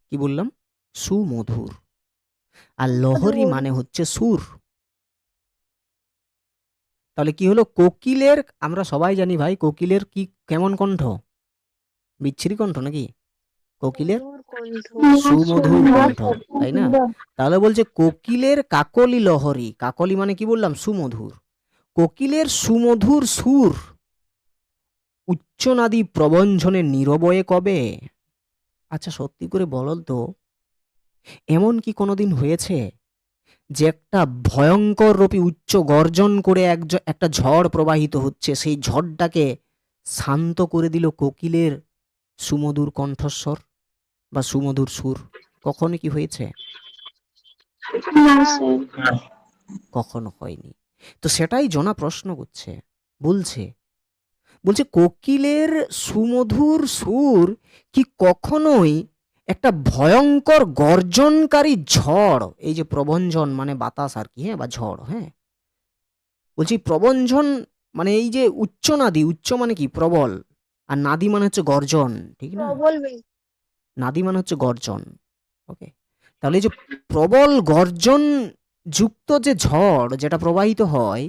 কি বললাম, সুমধুর, আর লহরী মানে হচ্ছে সুর। তাহলে কি হলো, কোকিলের, আমরা সবাই জানি ভাই কোকিলের কি কেমন কণ্ঠ, বিচ্ছিরি কণ্ঠ নাকি? কোকিলের মধুর কণ্ঠ। সুমধুর কণ্ঠ, তাই না? তাহলে বলছে কোকিলের কাকলি লহরী, কাকলি মানে কি বললাম, সুমধুর, কোকিলের সুমধুর সুর উচ্চনাদি প্রবঞ্জনে নীরবয়ে কবে। আচ্ছা সত্যি করে বলো তো, এমন কি কোনোদিন হয়েছে যে একটা ভয়ঙ্কর রূপী উচ্চ গর্জন করে একটা ঝড় প্রবাহিত হচ্ছে, সেই ঝড়টাকে শান্ত করে দিল কোকিলের সুমধুর কণ্ঠস্বর বা সুমধুর সুর? কখনো কি হয়েছে? না স্যার। না। কখনো হয়নি। তো সেটাই জনা প্রশ্ন করছে, বলছে বলছে কোকিলের সুমধুর সুর কি কখনোই একটা ভয়ঙ্কর গর্জনকারী ঝড়, এই যে প্রবঞ্জন মানে বাতাস আর কি, হ্যাঁ, বা ঝড়, হ্যাঁ, বলছি প্রবঞ্জন মানে এই যে উচ্চ নাদি, উচ্চ মানে কি প্রবল, আর নাদি মানে হচ্ছে গর্জন, ঠিক না? বলবি। নাদি মানে হচ্ছে গর্জন, ওকে। তাহলে এই যে প্রবল গর্জন যুক্ত যে ঝড় যেটা প্রবাহিত হয়,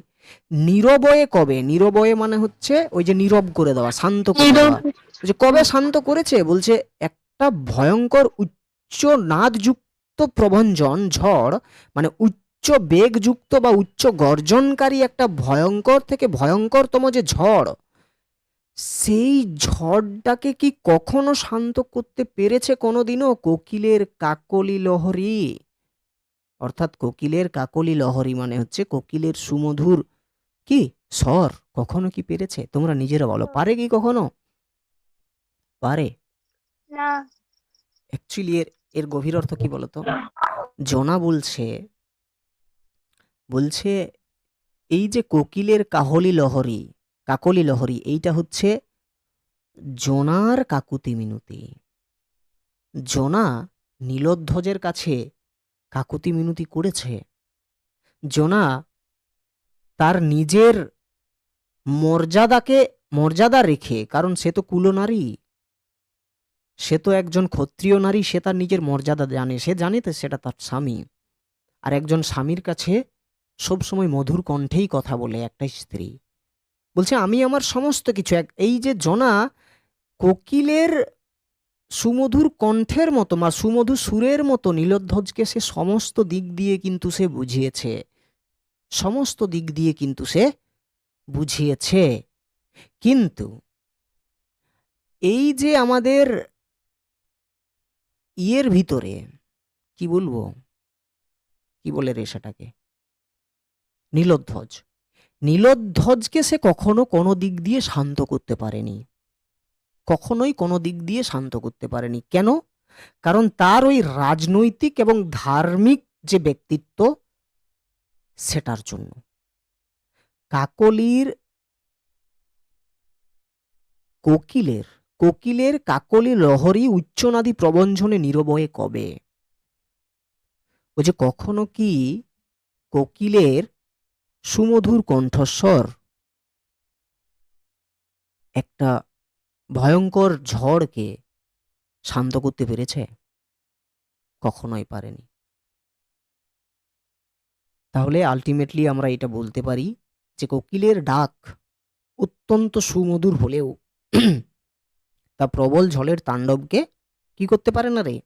নীরবয়ে কবে, নীরবয়ে মানে হচ্ছে ওই যে নীরব করে দেওয়া, শান্ত করে দেওয়া। যে কবে শান্ত করেছে, বলছে একটা ভয়ঙ্কর উচ্চ নাদযুক্ত প্রভঞ্জন ঝড়, মানে উচ্চ বেগযুক্ত বা উচ্চ গর্জনকারী একটা ভয়ঙ্কর থেকে ভয়ঙ্করতম যে ঝড়, সেই ঝড়টাকে কি কখনো শান্ত করতে পেরেছে কোনোদিনও কোকিলের কাকলি লহরী? অর্থাৎ কোকিলের কাকলি লহরী মানে হচ্ছে কোকিলের সুমধুর কি স্বর, কখনো কি পেরেছে? তোমরা নিজেরা বলো, পারে কি কখনো? পারে? না। অ্যাকচুয়ালি এর এর গভীর অর্থ কি বলতো? জনা বলছে, বলছে এই যে কোকিলের কাকলি লহরী এইটা হচ্ছে জোনার কাকুতি মিনতি। জোনা নীলধ্বজের কাছে কাকুতি মিনতি করেছে। জোনা তার নিজের মর্যাদা রেখে, কারণ সে তো কুলনারী, সে তো একজন ক্ষত্রিয় নারী, সে তার নিজের মর্যাদা জানে, সে জানে তো সেটা তার স্বামী, আর একজন স্বামীর কাছে সবসময় মধুর কণ্ঠেই কথা বলে একটা স্ত্রী। বলছে আমি আমার সমস্ত কিছু এই যে জোনা কোকিলের সুমধুর কণ্ঠের মতো বা সুমধুর সুরের মতো নীলধ্বজকে সে সমস্ত দিক দিয়ে কিন্তু সে বুঝিয়েছে, সমস্ত দিক দিয়ে কিন্তু সে বুঝিয়েছে। কিন্তু এই যে আমাদের ইয়ের ভিতরে, কি বলবো, কি বলে রে সেটাকে, নীলধ্বজ, নীলধ্বজকে সে কখনো কোনো দিক দিয়ে শান্ত করতে পারেনি, কখনোই কোনো দিক দিয়ে শান্ত করতে পারেনি। কেন? কারণ তার ওই রাজনৈতিক এবং ধার্মিক যে ব্যক্তিত্ব, সেটার জন্য। কোকিলের কাকলি লহরী উচ্চনাদী প্রবঞ্জনে নীরবয়ে কবে। ওই যে কখনো কি কোকিলের সুমধুর কণ্ঠস্বর একটা ভয়ঙ্কর ঝড়কে শান্ত করতে পেরেছে? কখনোই পারেনি। তাহলে আলটিমেটলি আমরা এটা বলতে পারি যে কোকিলের ডাক অত্যন্ত সুমধুর হলেও তা প্রবল ঝড়ের তাণ্ডবকে কি করতে পারে না রে,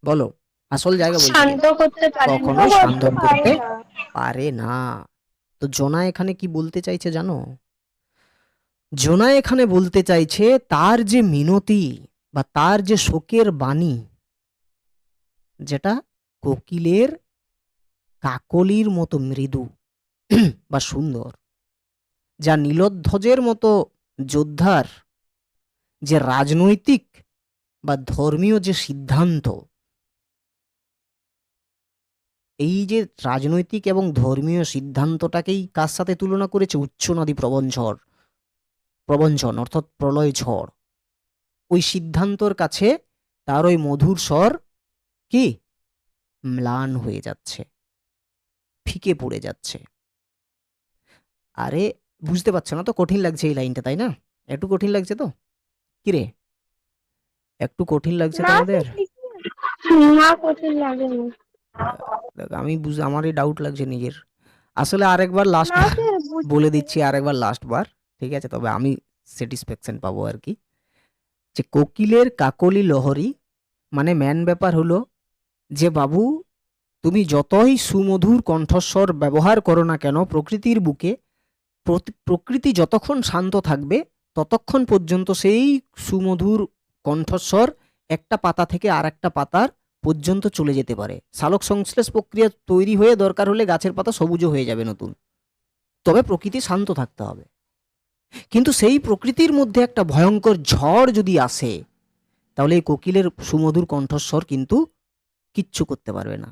বলো, আসল জায়গা বলছি, শান্ত করতে পারে না। কখনোই শান্ত করতে পারে না। তো জোনা এখানে কি বলতে চাইছে জানো? জোনা এখানে বলতে চাইছে তার যে মিনতি বা তার যে শোকের বাণী, যেটা কোকিলের কাকলির মতো মৃদু বা সুন্দর, যা নীলোধ্বজের মতো যোদ্ধার যে রাজনৈতিক বা ধর্মীয় যে সিদ্ধান্ত, এই যে রাজনৈতিক এবং ধর্মীয় সিদ্ধান্তটাকেই কার সাথে তুলনা করেছে? উচ্চনদী প্রবঞ্চন অর্থাৎ প্রলয় ঝড়। ওই সিদ্ধান্তর কাছে তার ওই মধুর স্বর কি ম্লান হয়ে যাচ্ছে, ফিকে পড়ে যাচ্ছে। আরে বুঝতে পারছো না তো? কঠিন লাগছে এই লাইনটা, তাই না? একটু কঠিন লাগছে তো? কিরে, একটু কঠিন লাগছে না তোমাদের? না, কঠিন লাগেনি। দেখ, আমারই ডাউট লাগছে নিজের। আসলে আরেকবার লাস্ট না স্যার, বলে দিচ্ছি, আরেকবার লাস্ট বার, ঠিক আছে? তবে আমি স্যাটিসফ্যাকশন পাবো আর কি। যে কোকিলের কাকলি লহরী, মানে ম্যান ব্যাপার হলো যে বাবু, তুমি যতই সুমধুর কণ্ঠস্বর ব্যবহার করো না কেন প্রকৃতির বুকে, প্রকৃতি যতক্ষণ শান্ত থাকবে ততক্ষণ পর্যন্ত সেই সুমধুর কণ্ঠস্বর একটা পাতা থেকে আর একটা পাতার পর্যন্ত চলে যেতে পারে। সালোক সংশ্লেষ প্রক্রিয়া তৈরি হয়ে দরকার হলে গাছের পাতা সবুজ হয়ে যাবে নতুন। তবে প্রকৃতি শান্ত থাকতে হবে। কিন্তু সেই প্রকৃতির মধ্যে একটা ভয়ঙ্কর ঝড় যদি আসে, তাহলে এই কোকিলের সুমধুর কণ্ঠস্বর কিন্তু কিচ্ছু করতে পারবে না।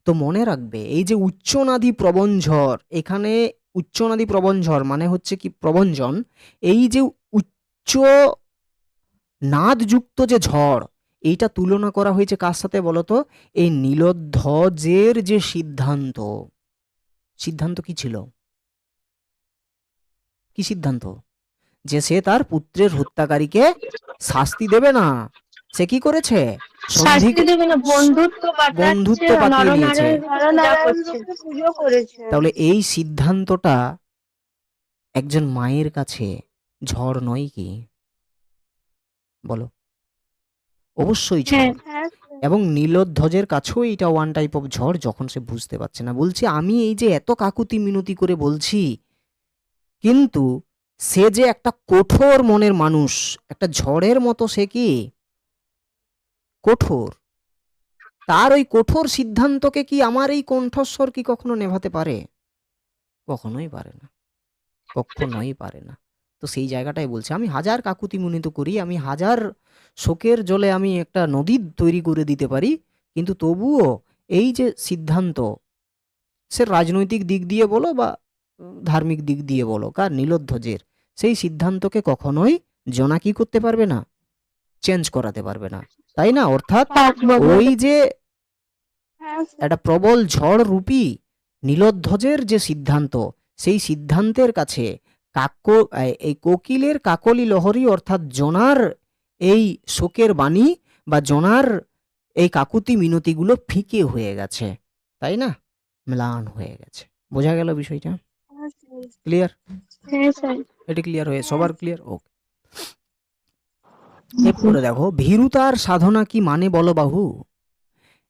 তো মনে রাখবে, এই যে উচ্চনাদী প্রবঞ্ঝর, এখানে উচ্চনাদী প্রবঞ্ঝর মানে হচ্ছে কি প্রবঞ্জন, এই যে উচ্চ নাদযুক্ত যে ঝড়, এইটা তুলনা করা হয়েছে কার সাথে বলতো? এই নীলোধ্বজের যে সিদ্ধান্ত। সিদ্ধান্ত কি ছিল? কি সিদ্ধান্ত? যে সে তার পুত্রের হত্যাকারীকে শাস্তি দেবে না। সে কি করেছে? শাস্তি দেবে না, বন্ধুত্ব বন্ধুত্ব পাঠাচ্ছে, পাতিয়ে নিয়েছে। নরনারায়ণকে পুজো করেছে। তাহলে এই সিদ্ধান্তটা একজন মায়ের কাছে ঝড় নয় কি? বলো। অবশ্যই ঝড়। হ্যাঁ এবং নীলোধ্বজের কাছেও এটা ওয়ান টাইপ অফ ঝড়, যখন সে বুঝতে পারছে না। বলছে আমি এই যে এত কাকুতি মিনতি করে বলছি, কিন্তু সে যে একটা কঠোর মনের মানুষ, একটা ঝড়ের মতো, সে কি কঠোর। তার ওই কঠোর সিদ্ধান্তকে কি আমার এই কণ্ঠস্বর কি কখনো নেভাতে পারে? কখনোই পারে না, কখনোই পারে না। তো সেই জায়গাটাই বলছে, আমি হাজার কাকুতি মিনতি করি, আমি হাজার শোকের জলে আমি একটা নদী তৈরি করে দিতে পারি, কিন্তু তবুও এই যে সিদ্ধান্ত, সে রাজনৈতিক দিক দিয়ে বলো বা ধার্মিক দিক দিয়ে বলো, কার? নীলোধ্বজের, সেই সিদ্ধান্তকে কখনোই জোনাকি করতে পারবে না, চেঞ্জ করাতে পারবে না, তাই না? অর্থাৎ ওই যে একটা প্রবল ঝড় রূপী নীলোধ্বজের যে সিদ্ধান্ত, সেই সিদ্ধান্তের কাছে এই কোকিলের কাকলি লহরী অর্থাৎ জোনার এই শোকের বাণী বা জোনার এই কাকুতি মিনতিগুলো ফিকে হয়ে গেছে, তাই না? ম্লান হয়ে গেছে। বোঝা গেল বিষয়টা? ক্লিয়ার? হ্যাঁ স্যার। এটা ক্লিয়ার হয়ে সবার ক্লিয়ার? ওকে। এরপরে দেখো, ভীরুতার সাধনা কি মানে বলো বাহু।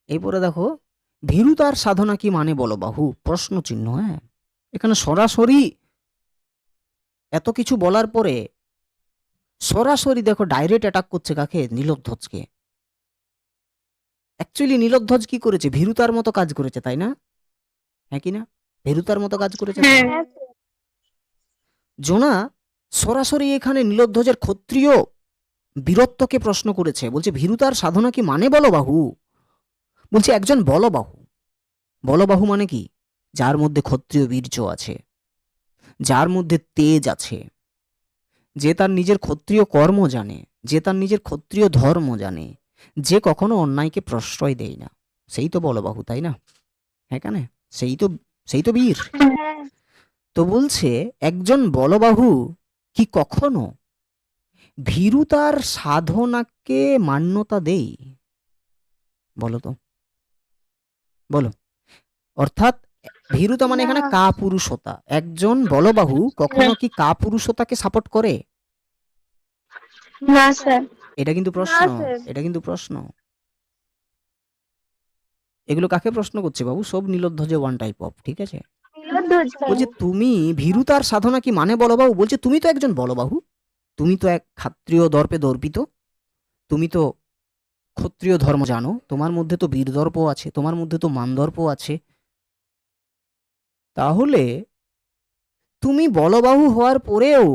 এরপরে দেখো, ভীরুতার সাধনা কি মানে বলো বাহু, প্রশ্ন চিহ্ন। হ্যাঁ, এখানে সরাসরি এত কিছু বলার পরে সরাসরি দেখো ডাইরেক্ট অ্যাটাক করছে কাকে? নীলোধ্বজকে। অ্যাকচুয়ালি নীলোধ্বজ কি করেছে? ভীরুতার মতো কাজ করেছে, তাই না? হ্যাঁ কি না? ভীরুতার মতো কাজ করেছে তো? জোনা সরাসরি এখানে নীলোধ্বজের ক্ষত্রিয় বীরত্বকে প্রশ্ন করেছে। বলছে ভীরুতার সাধনা কি মানে বলো বাহু। বলছে একজন বলবাহু। বলবাহু মানে কি? যার মধ্যে ক্ষত্রিয় বীর্য আছে, যার মধ্যে তেজ আছে, যে তার নিজের ক্ষত্রিয় কর্ম জানে, যে তার নিজের ক্ষত্রিয় ধর্ম জানে, যে কখনো অন্যায়কে প্রশ্রয় দেয় না, সেই তো বলবাহু, তাই না? হ্যাঁ কেন? সেই তো বীর। তো বলছে একজন বলবাহু কি কখনো ভীরুতার সাধনাকে মান্যতা দেই? বলো তো, বলো। অর্থাৎ ভীরুতা মানে এখানে কাপুরুষতা। একজন বলবাহু কখনো কি কাপুরুষতাকে সাপোর্ট করে? না স্যার। এটা কিন্তু প্রশ্ন, এটা কিন্তু প্রশ্ন। এগুলো কাকে প্রশ্ন করছে বাবু? সব নীলোধ্বজে ওয়ান টাইপ অফ, ঠিক আছে? বলছে তুমি ভীরুতার সাধনা কি মানে বলো বাবু। বলছে তুমি তো একজন বলবাহু, তুমি তো এক ক্ষত্রিয় দর্পে দর্পিত, তুমি তো ক্ষত্রিয় ধর্ম জানো, তোমার মধ্যে তো বীরদর্প আছে, তোমার মধ্যে তো মানদর্প আছে, তাহলে তুমি বলবাহু হওয়ার পরেও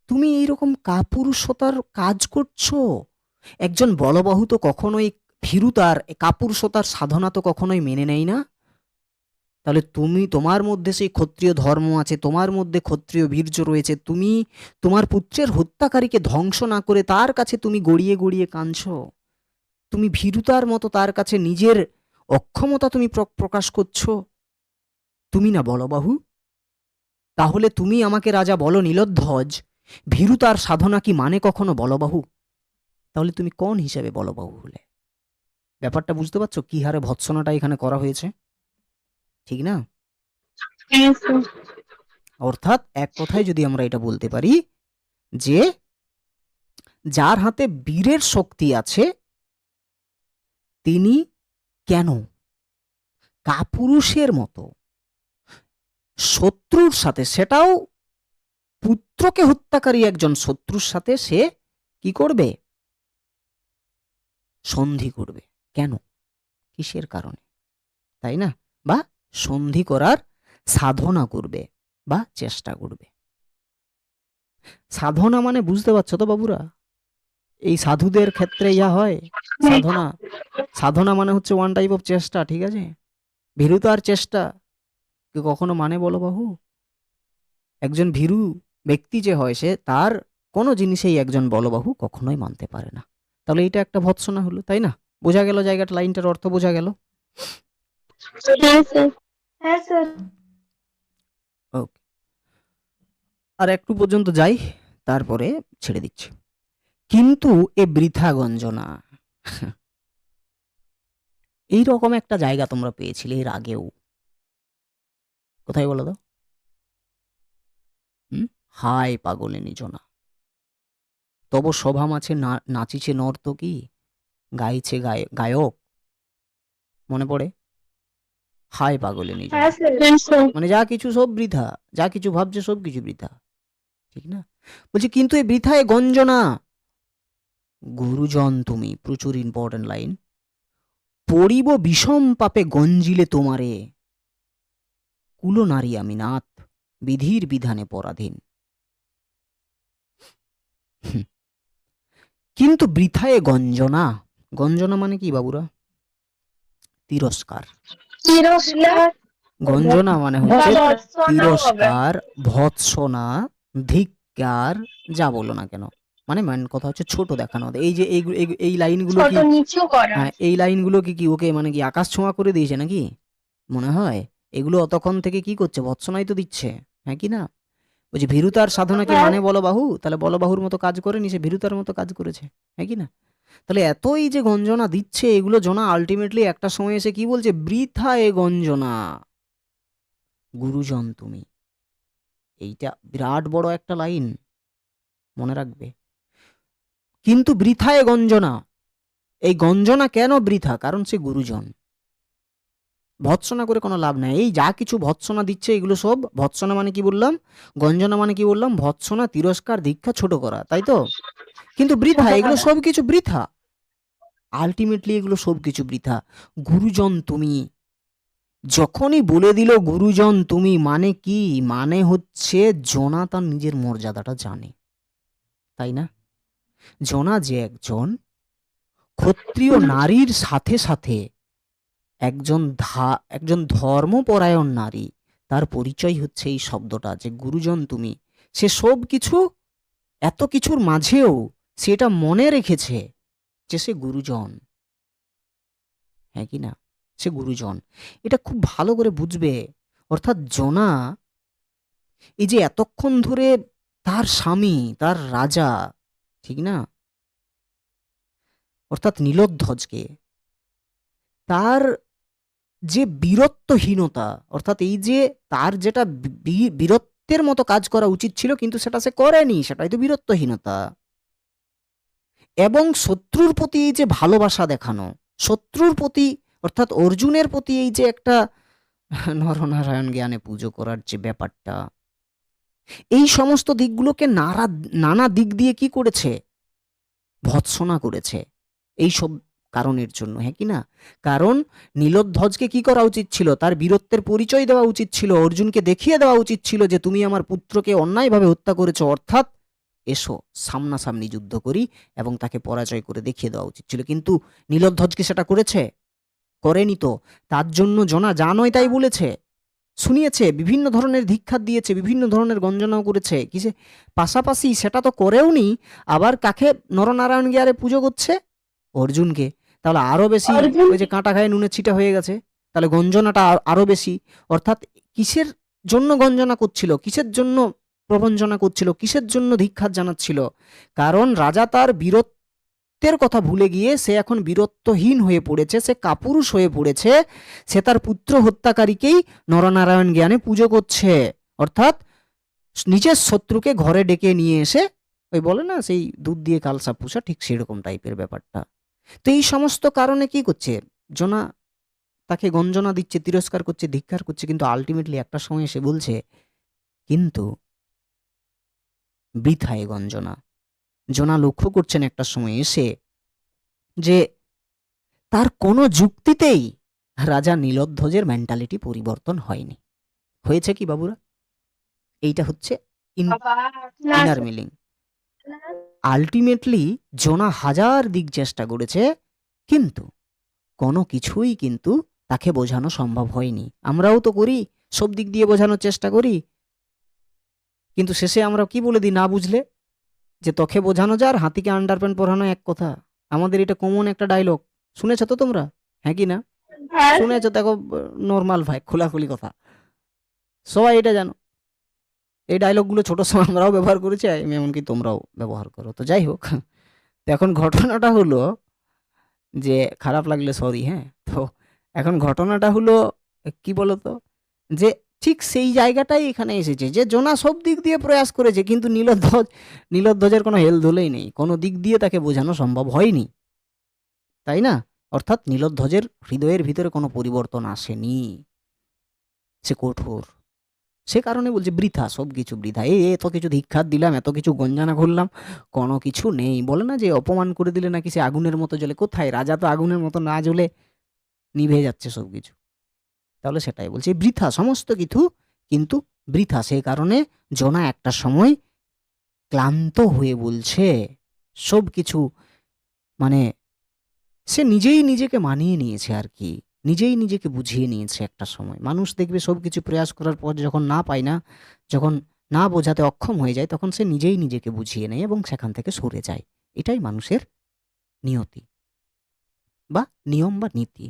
তুমি এইরকম কাপুরুষতার কাজ করছো। একজন বলবাহু তো কখনোই ভীরুতার কাপুরুষতার সাধনা তো কখনোই মেনে নেয় না। তাহলে তুমি, তোমার মধ্যে সেই ক্ষত্রিয় ধর্ম আছে, তোমার মধ্যে ক্ষত্রিয় বীর্য রয়েছে, তুমি তোমার পুত্রের হত্যাকারীকে ধ্বংস না করে তার কাছে তুমি গড়িয়ে গড়িয়ে কাঁদছো। তুমি ভীরুতার মতো তার কাছে নিজের অক্ষমতা তুমি প্রকাশ করছো। তুমি না বলবাহু? তাহলে তুমি আমাকে রাজা বলো নীলধ্বজ, ভীরুতার সাধনা কি মানে কখনো বলবাহু? তাহলে তুমি কোন হিসেবে বলবাহু হলে? ব্যাপারটা বুঝতে পারছো কি হারে ভৎসনাটা এখানে করা হয়েছে, ঠিক না? হ্যাঁ স্যার। অর্থাৎ এক কথায় যদি আমরা এটা বলতে পারি যে যার হাতে বীরের শক্তি আছে তিনি কেন কাপুরুষের মতো শত্রুর সাথে, সেটাও পুত্রকে হত্যাকারী একজন শত্রুর সাথে সে কি করবে? সন্ধি করবে। কেন? কিসের কারণে? তাই না? বা সন্ধি করার সাধনা করবে বা চেষ্টা করবে। সাধনা মানে বুঝতে পারছো তো বাবুরা? এই সাধুদের ক্ষেত্রে ইয়া হয় সাধনা। সাধনা মানে হচ্ছে ওয়ান টাইপ অফ চেষ্টা, ঠিক আছে? ভীরুতার চেষ্টা কি কখনো মানে বলো বাহু? একজন ভীরু ব্যক্তি যে হয় সে তার কোনো জিনিসেই একজন বলবাহু কখনোই মানতে পারে না। তাহলে এটা একটা ভৎসনা হলো, তাই না? বোঝা গেল জায়গাটা, লাইনটার অর্থ বোঝা গেল? হ্যাঁ স্যার। হ্যাঁ স্যার। ওকে, আর একটু পর্যন্ত যাই, তারপরে ছেড়ে দিচ্ছি। কিন্তু এ বৃথা গঞ্জনা, এইরকম একটা জায়গা তোমরা পেয়েছিলে এর আগেও, কোথায় বলো তো? হায় পাগলিনী জনা, তব সভা মাঝে নাচিছে নর্তকী, গাইছে গায়ক। মনে পড়ে? হায় পাগলিনী জনা, হ্যাঁ স্যার। হ্যাঁ স্যার। মানে যা কিছু সব বৃথা, যা কিছু ভাবছে সব কিছু বৃথা, ঠিক না? বলছি কিন্তু এ বৃথা এ গঞ্জনা, গুরুজন তুমি, প্রচুর ইম্পর্টেন্ট লাইন, পড়িব বিষম পাপে গঞ্জিলে তোমারে, কুলো নারী আমি নাথ, বিধির বিধানে পরাধীন। কিন্তু বৃথায় গঞ্জনা, গঞ্জনা মানে কি বাবুরা? তিরস্কার। তিরস্কার। গঞ্জনা মানে হচ্ছে ভৎসনা হবে। তিরস্কার, ভৎসনা, ধিক্কার, যা বলো না কেন, মানে মেন কথা হচ্ছে ছোট দেখানো। এই যে এই লাইনগুলো ছোট কি, নিচু করা। হ্যাঁ এই লাইনগুলো কি ওকে মানে কি আকাশ ছোঁয়া করে দিয়েছে নাকি? মনে হয় এগুলো অতক্ষণ থেকে কি করছে? ভৎসনাই তো দিচ্ছে, হ্যাঁ কি না? বলছি ভীরুতার সাধনা কি মানে বলবাহু? তাহলে বলবাহুর মতো কাজ করেনি, সে ভীরুতার মতো কাজ করেছে, হ্যাঁ কি না? তাহলে এতই যে গঞ্জনা দিচ্ছে, এগুলো জনা আলটিমেটলি একটা সময় এসে কি বলছে? বৃথা এ গঞ্জনা, গুরুজন তুমি। এইটা বিরাট বড় একটা লাইন, মনে রাখবে। কিন্তু বৃথা এ গঞ্জনা, এই গঞ্জনা কেন বৃথা? কারণ সে গুরুজন। ভৎসনা করে কোনো লাভ নাই। এই যা কিছু ভৎসনা দিচ্ছে এগুলো সব ভৎসনা মানে কি বললাম? গঞ্জনা মানে কি বললাম? ভৎসনা, তিরস্কার, দীক্ষা, ছোট করা, তাই তো? কিন্তু বৃথা, এগুলো সব কিছু বৃথা। আলটিমেটলি এগুলো সব কিছু বৃথা। গুরুজন তুমি, যখনই বলে দিল গুরুজন তুমি, মানে কি? মানে হচ্ছে জনা তার নিজের মর্যাদাটা জানে, তাই না? জনা যে একজন ক্ষত্রিয় নারীর সাথে সাথে একজন ধর্মপরায়ণ নারী, তার পরিচয় হচ্ছে এই শব্দটা যে গুরুজন তুমি। সে সব কিছু, এত কিছুর মাঝেও সেটা মনে রেখেছে যে সে গুরুজন, হ্যাঁ কি না? সে গুরুজন, এটা খুব ভালো করে বুঝবে। অর্থাৎ জনা এই যে এতক্ষণ ধরে তার স্বামী, তার রাজা, ঠিক না, অর্থাৎ নীলধ্বজকে, তার যে বীরত্বহীনতা, অর্থাৎ এই যে তার যেটা বীরত্বের মতো কাজ করা উচিত ছিল কিন্তু সেটা সে করেনি, সেটাই তো বীরত্বহীনতা। এবং শত্রুর প্রতি এই যে ভালোবাসা দেখানো, শত্রুর প্রতি অর্থাৎ অর্জুনের প্রতি এই যে একটা নরনারায়ণ জ্ঞানে পুজো করার যে ব্যাপারটা, এই সমস্ত দিকগুলোকে নানা দিক দিয়ে কি করেছে? ভৎসনা করেছে। এই সব কারণের জন্য, হ্যাঁ কি না? কারণ নীলোধ্বজকে কি করা উচিত ছিল? তার বীরত্বের পরিচয় দেওয়া উচিত ছিল, অর্জুনকে দেখিয়ে দেওয়া উচিত ছিল যে তুমি আমার পুত্রকে অন্যায়ভাবে হত্যা করেছো, অর্থাৎ এসো সামনাসামনি যুদ্ধ করি, এবং তাকে পরাজয় করে দেখিয়ে দেওয়া উচিত ছিল। কিন্তু নীলোধ্বজকে সেটা করেছে? করেনি তো। তার জন্য জনা যা নয় তাই বলেছে, শুনিয়েছে, বিভিন্ন ধরনের ধিক্ষার দিয়েছে, বিভিন্ন ধরনের গঞ্জনাও করেছে। কিসে পাশাপাশি সেটা তো করেওনি, আবার কাকে নরনারায়ণ গিয়ারে পুজো করছে? অর্জুনকে। তাহলে আরো বেশি অর্জুন ওই যে কাঁটা খায় নুনের ছিটা হয়ে গেছে, তাহলে গঞ্জনাটা আরো বেশি। অর্থাৎ কিসের জন্য গঞ্জনা করছিল, কিসের জন্য প্রবঞ্চনা করছিল, কিসের জন্য ধিক্ষার জানাচ্ছিল? কারণ রাজা তার বীরত্বের কথা ভুলে গিয়ে সে এখন বীরত্বহীন হয়ে পড়েছে, সে কাপুরুষ হয়ে পড়েছে, সে তার পুত্র হত্যাকারীকেই নরনারায়ণ জ্ঞানে পুজো করছে। অর্থাৎ নিজের শত্রুকে ঘরে ডেকে নিয়ে এসে ওই বলে না সেই দুধ দিয়ে কালসা পুষা, ঠিক সেরকম টাইপের ব্যাপারটা। তো এই সমস্ত কারণে কি করছে জনা? তাকে গঞ্জনা দিচ্ছে, তিরস্কার করছে, ধিক্কার করছে, কিন্তু আলটিমেটলি একটা সময় এসে বলছে কিন্তু বৃথায় গঞ্জনা। জনা লক্ষ্য করছেন একটা সময় এসে যে তার কোনো যুক্তিতেই রাজা নীলোধ্বজের মেন্টালিটি পরিবর্তন হয়নি। হয়েছে কি বাবুরা? এইটা হচ্ছে না ইনার স্যার। মিলিং। আলটিমেটলি জনা হাজার দিক চেষ্টা করেছে, কিন্তু কোনো কিছুই কিন্তু তাকে বোঝানো সম্ভব হয়নি। আমরাও তো করি, সব দিক দিয়ে বোঝানোর চেষ্টা করি, কিন্তু শেষে আমরা কি বলে দিই না বুঝলে? যে তোকে বোঝানো যার হাতিকে আন্ডারপ্যান্ট পরানো এক কথা। আমাদের এটা কমন একটা ডায়লগ, শুনেছো তো তোমরা, হ্যাঁ কি না? হ্যাঁ শুনেছো? দেখো, নর্মাল ভাই, খোলাখুলি কথা, সবাই এটা জানো। এই ডায়লগগুলো ছোট সময় আমরাও ব্যবহার করেছি, এমনকি তোমরাও ব্যবহার করো। তো যাই হোক, তো এখন ঘটনাটা হলো যে, খারাপ লাগলে সরি, হ্যাঁ। তো এখন ঘটনাটা হলো কি বলতো, যে ঠিক সেই জায়গাটাই এখানে এসেছে যে জোনা সব দিক দিয়ে প্রয়াস করেছে, কিন্তু নীলোধ্বজের কোনো হেলদোলেই নেই, কোনো দিক দিয়ে তাকে বোঝানো সম্ভব হয়নি, তাই না? অর্থাৎ নীলোধ্বজের হৃদয়ের ভিতরে কোনো পরিবর্তন আসেনি, সে কঠোর। সে কারণে বলছে বৃথা, সব কিছু বৃথা। এত কিছু ধিক্ষার দিলাম, এত কিছু গঞ্জানা করলাম, কোনো কিছু নেই। বলে না যে অপমান করে দিলে নাকি সে আগুনের মতো জ্বলে, কোথায়? রাজা তো আগুনের মতো না জ্বলে নিভে যাচ্ছে সব কিছু। তাহলে সেটাই বলছে বৃথা সমস্ত কিছু, কিন্তু বৃথা। সেই কারণে জনা একটা সময় ক্লান্ত হয়ে বলছে সব কিছু, মানে সে নিজেই নিজেকে মানিয়ে নিয়েছে আর কি, নিজেই নিজেকে বুঝিয়ে নিয়েছে। একটা সময় মানুষ দেখবে সব কিছু প্রয়াস করার পর যখন না পায় না, যখন না বোঝাতে অক্ষম হয়ে যায়, তখন সে নিজেই নিজেকে বুঝিয়ে নেয় এবং সেখান থেকে সরে যায়। এটাই মানুষের নিয়তি বা নিয়ম বা নীতি।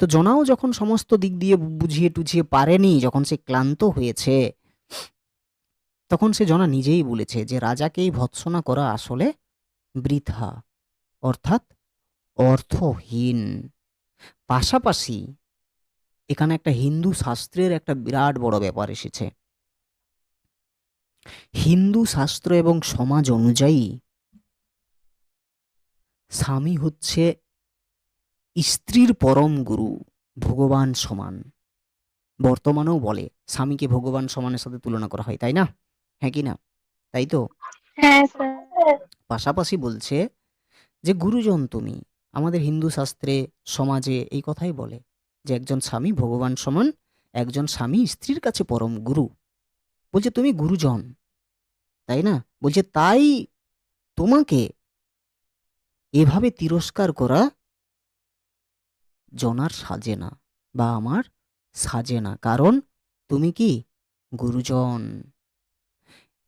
তো জনাও যখন সমস্ত দিক দিয়ে বুঝিয়ে টুঝিয়ে পারেনি, যখন সে ক্লান্ত হয়েছে, তখন সে জনা নিজেই বলেছে যে রাজাকেই ভৎসনা করা আসলে বৃথা, অর্থাৎ অর্থহীন। পাশাপাশি এখানে একটা হিন্দু শাস্ত্রের একটা বিরাট বড় ব্যাপার এসেছে। হিন্দু শাস্ত্র এবং সমাজ অনুযায়ী স্বামী হচ্ছে স্ত্রীর পরম গুরু, ভগবান সমান। বর্তমানেও বলে স্বামীকে ভগবান সমানের সাথে তুলনা করা হয়, তাই না? হ্যাঁ কি না? তাই তো। হ্যাঁ স্যার। পাশাপাশি বলছে যে গুরুজন তুমি। আমাদের হিন্দু শাস্ত্রে সমাজে এই কথাই বলে যে একজন স্বামী ভগবান সমান, একজন স্বামী স্ত্রীর কাছে পরম গুরু। বলছে তুমি গুরুজন, তাই না? বলছে তাই তোমাকে এভাবে তিরস্কার করা জনার সাজে না, বা আমার সাজে না, কারণ তুমি কি গুরুজন।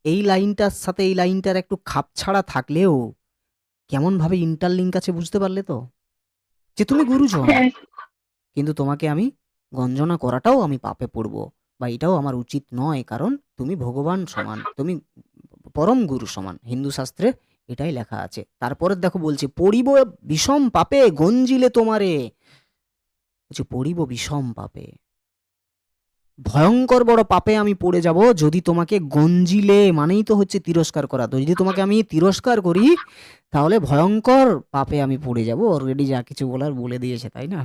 এই লাইনটার সাথে এই লাইনটার একটু খাপ ছাড়া থাকলেও কেমন ভাবে ইন্টারলিঙ্ক আছে বুঝতে পারলে তো? যে তুমি গুরুজন, হ্যাঁ কিন্তু তোমাকে আমি গঞ্জনা করাটাও আমি পাপে পড়ব, বা এটাও আমার উচিত নয়, কারণ তুমি ভগবান সমান, তুমি পরম গুরু সমান। হিন্দু শাস্ত্রে এটাই লেখা আছে। তারপরে দেখো বলছে পড়িব বিষম পাপে গঞ্জিলে তোমারে। বলছে পড়িব বিষম পাপে, ভয়ঙ্কর বড় পাপে আমি পড়ে যাব যদি তোমাকে গঞ্জিলে, মানেই তো হচ্ছে তিরস্কার করা। তো যদি তোমাকে আমি তিরস্কার করি, তাহলে ভয়ঙ্কর পাপে আমি পড়ে যাব। অলরেডি যা কিছু বলার বলে দিয়েছে, তাই না?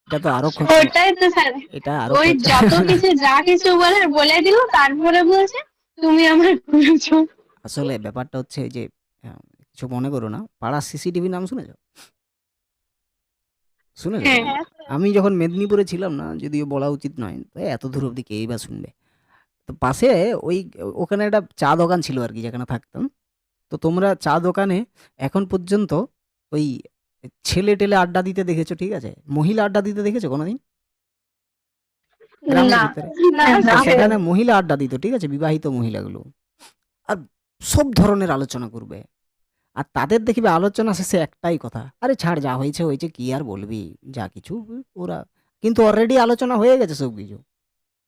এটা তো আরো ওটাই তো স্যার, এটা আরো ওই যত কিছু যা কিছু বলার বলে দিল, তারপরে বলছে তুমি আমার গুরুজন। আসলে ব্যাপারটা হচ্ছে যে কিছু মনে করো না, পাড়ার সিসিটিভি নাম শুনেছো? শুনে হ্যাঁ। গেছো? আমি যখন মেদিনীপুরে ছিলাম না, যদিও বলা উচিত নয়, তো এত দূর অব্দি কেই বা শুনবে। তো পাশে ওই ওখানে একটা চা দোকান ছিল আর কি, যেখানে থাকতাম। তো তোমরা চা দোকানে এখন পর্যন্ত ওই ছেলে টেলে আড্ডা দিতে দেখেছো, ঠিক আছে, মহিলা আড্ডা দিতে দেখেছো কোনোদিন গ্রামের না ভিতরে? না তো না সেখানে মহিলা আড্ডা দিত, ঠিক আছে, বিবাহিত মহিলাগুলো। আর সব ধরনের আলোচনা করবে। আর তাদের দেখবে আলোচনা শেষে একটাই কথা, আরে ছাড়, যা হয়েছে হয়েছে, কি আর বলবি, যা কিছু ওরা, কিন্তু অলরেডি আলোচনা হয়ে গেছে সব কিছু।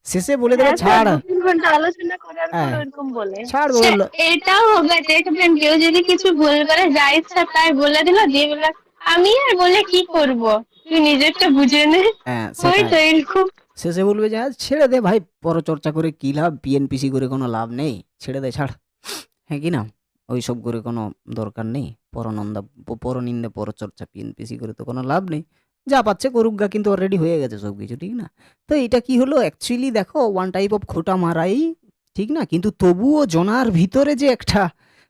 শেষে বলে দেবে হ্যাঁ স্যার, ছাড়। 2-3 ঘন্টা আলোচনা করার পর হ্যাঁ, ওরকম বলে। ছাড় সে বললো। এটাও হবে, দেখবেন কেউ যদি কিছু ভুল করে যা ইচ্ছা তাই বলে দিল, দিয়ে বলল আমি আর বলে কি করব, তুই নিজেরটা বুঝে নে। হ্যাঁ, ওই সেটাই। তো এরকম। শেষে বলবে যে "আজ ছেড়ে দে ভাই, পরচর্চা করে কি লাভ, পিএনপিসি করে কোনো লাভ নেই, ছেড়ে দে, ছাড়।" হ্যাঁ কি না? ওইসব করে কোনো দরকার নেই। পরনিন্দা, পরচর্চা, পিএনপিসি করে তো কোনো লাভ নেই। যা পাচ্ছে করুক গা, কিন্তু অলরেডি হয়ে গেছে সব কিছু, ঠিক না? তো এটা কি হলো, অ্যাকচুয়ালি দেখো ওয়ান টাইপ অফ খোঁটা মারাই, ঠিক না? কিন্তু তবুও জনার ভিতরে যে একটা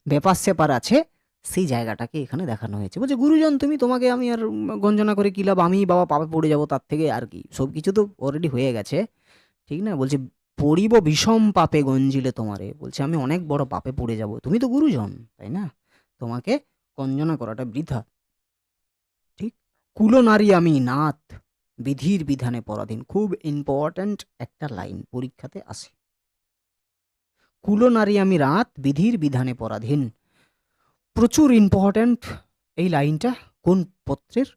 ব্যাপার-স্যাপার আছে, সেই জায়গাটাকে এখানে দেখানো হয়েছে। বলছে গুরুজন তুমি, তোমাকে আমি আর গঞ্জনা করে কি লাভ, আমি বাবা পাপে পড়ে যাব তার থেকে, আর কি, সব কিছু তো অলরেডি হয়ে গেছে, ঠিক না? বলছে পড়িব বিষম পাপে গঞ্জিলে তোমারে, বলছে আমি অনেক বড় পাপে পড়ে যাব, তুমি তো গুরুজন, তাই না? তোমাকে গঞ্জনা করাটা বৃথা, ঠিক? কুলো নারী আমি নাথ, বিধির বিধানে পরাধীন, খুব ইম্পর্ট্যান্ট একটা লাইন, পরীক্ষাতে আসে। কুলো নারী আমি রাত, বিধির বিধানে পরাধীন, প্রচুর ইম্পর্ট্যান্ট এই লাইনটা। কোন পত্রের?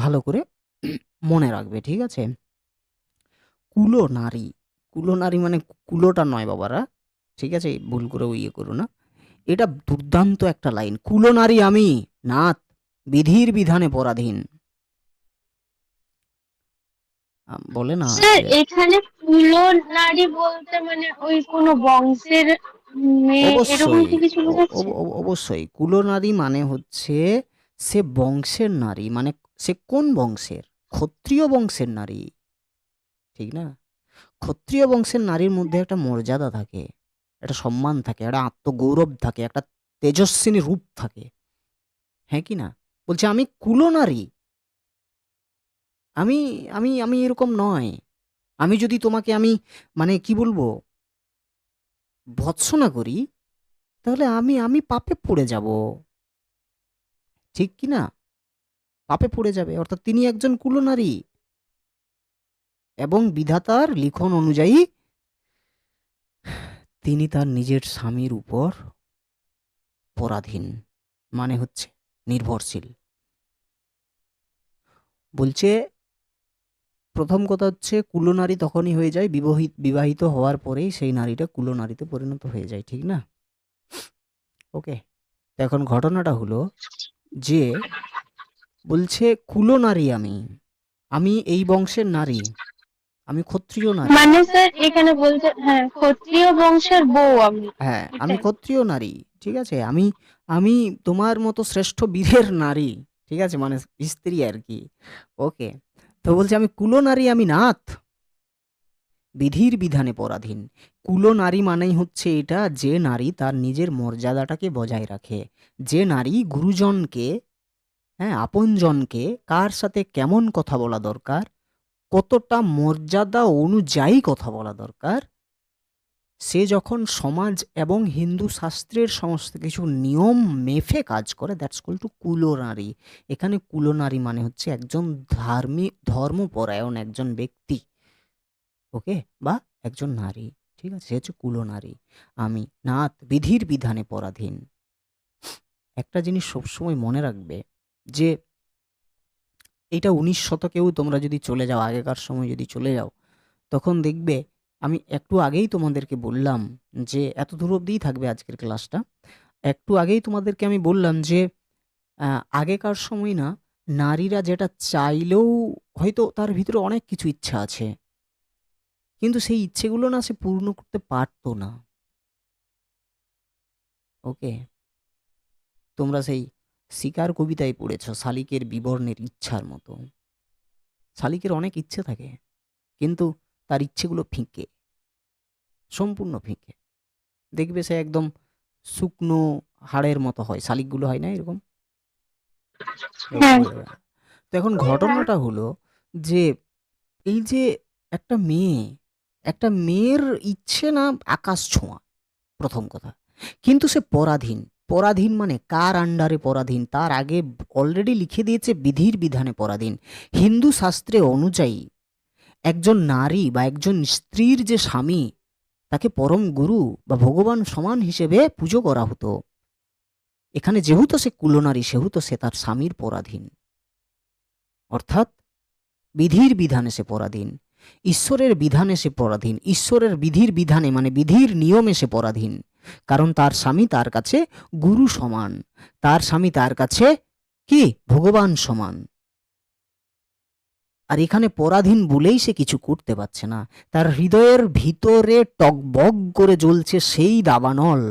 ভালো করে মনে রাখবে, ঠিক আছে? কুলো নারী, কুলো নারী মানে কুলোটা নয় বাবারা, ঠিক আছে, ভুল করে ইয়ে করো না। এটা দুর্দান্ত একটা লাইন, কুলো নারী আমি নাথ, বিধির বিধানে পরাধীন। বলে না স্যার যে এখানে কুলো নারী বলতে মানে ওই কোনো বংশের মেয়ে এরকম অবশ্যই, কি কিছু বোঝাচ্ছে? অবশ্যই কুলো নারী মানে হচ্ছে সে বংশের নারী, মানে সে কোন বংশের? ক্ষত্রিয় বংশের নারী, ঠিক না? ক্ষত্রিয় বংশের নারীর মধ্যে একটা মর্যাদা থাকে, একটা সম্মান থাকে, একটা আত্মগৌরব থাকে, একটা তেজস্বিনী রূপ থাকে, হ্যাঁ কি না? বলছে আমি কুলনারী, আমি আমি আমি এরকম নয়। আমি যদি তোমাকে আমি, মানে কি বলবো, ভৎসনা করি, তাহলে আমি আমি পাপে পড়ে যাব, ঠিক কি না? পাপে পড়ে যাবে, অর্থাৎ তিনি একজন কুলনারী এবং বিধাতার লিখন অনুযায়ী তিনি তার নিজের স্বামীর উপর পরাধীন, মানে হচ্ছে নির্ভরশীল। বলছে প্রথম কথা হচ্ছে কুলনারী তখনই হয়ে যায় বিবাহিত হওয়ার পরেই সেই নারীটা কুলনারীতে পরিণত হয়ে যায়, ঠিক না? ওকে, তো এখন ঘটনাটা হলো যে বলছে কুলনারী আমি, আমি এই বংশের নারী, আমি ক্ষত্রিয় নারী। মানে স্যার এখানে বলতে, হ্যাঁ, ক্ষত্রিয় বংশের বউ আমি, হ্যাঁ, আমি এটাই। ক্ষত্রিয় নারী, ঠিক আছে, আমি আমি তোমার মতো শ্রেষ্ঠ বীরের নারী, ঠিক আছে, মানে স্ত্রী আর কি। ওকে, তো বলছে আমি কুলনারী আমি নাথ, বিধির বিধানে পরাধীন। কুলনারী মানেই হচ্ছে এটা, যে নারী তার নিজের মর্যাদাটাকে বজায় রাখে, যে নারী গুরুজনকে, হ্যাঁ, আপনজনকে কার সাথে কেমন কথা বলা দরকার, কতটা মর্যাদা অনুযায়ী কথা বলা দরকার, সে যখন সমাজ এবং হিন্দু শাস্ত্রের সমস্ত কিছু নিয়ম মেফে কাজ করে, দ্যাটস কল টু কুলনারী। এখানে কুলনারী মানে হচ্ছে একজন ধর্মপরায়ণ একজন ব্যক্তি, ওকে, বা একজন নারী, ঠিক আছে, সে হচ্ছে কুলনারী। আমি নাথ, বিধির বিধানে পরাধীন। একটা জিনিস সবসময় মনে রাখবে যে এইটা 19 শতকেও তোমরা যদি চলে যাও, আগেকার সময় যদি চলে যাও, তখন দেখবে, আমি একটু আগেই তোমাদেরকে বললাম যে এত দূর অবধিই থাকবে আজকের ক্লাসটা। একটু আগেই তোমাদেরকে আমি বললাম যে আগেকার সময় না, নারীরা যেটা চাইলেও, হয়তো তার ভিতরে অনেক কিছু ইচ্ছা আছে, কিন্তু সেই ইচ্ছেগুলো না সে পূর্ণ করতে পারতো না। ওকে, তোমরা সেই শিকার কবিতায় পড়েছ শালিকের বিবর্ণের ইচ্ছার মতো। শালিকের অনেক ইচ্ছে থাকে, কিন্তু তার ইচ্ছেগুলো ফিকে, সম্পূর্ণ ফিকে। দেখবে সে একদম শুকনো হাড়ের মতো হয়, শালিকগুলো হয় না এরকম? হ্যাঁ। তো এখন ঘটনাটা হলো যে এই যে একটা মেয়ের ইচ্ছে না আকাশ ছোঁয়া, প্রথম কথা। কিন্তু সে পরাধীন। পরাধীন মানে কার আন্ডারে পরাধীন? তার আগে অলরেডি লিখে দিয়েছে বিধির বিধানে পরাধীন। হিন্দু শাস্ত্রে অনুযায়ী একজন নারী বা একজন স্ত্রীর যে স্বামী, তাকে পরম গুরু বা ভগবান সমান হিসেবে পুজো করা হতো। এখানে যেহেতু সে কুলনারী, সেহেতু সে তার স্বামীর পরাধীন, অর্থাৎ বিধির বিধানে সে পরাধীন, ঈশ্বরের বিধানে সে পরাধীন। ঈশ্বরের বিধির বিধানে মানে বিধির নিয়মে সে পরাধীন, কারণ তার স্বামী তার কাছে গুরু সমান, তার স্বামী তার কাছে কি ভগবান সমান। আর এখানে পরাধীন বলেই সে কিছু করতে পারছে না। তার হৃদয়ের ভিতরে টকবক করে জ্বলছে সেই দাবানল,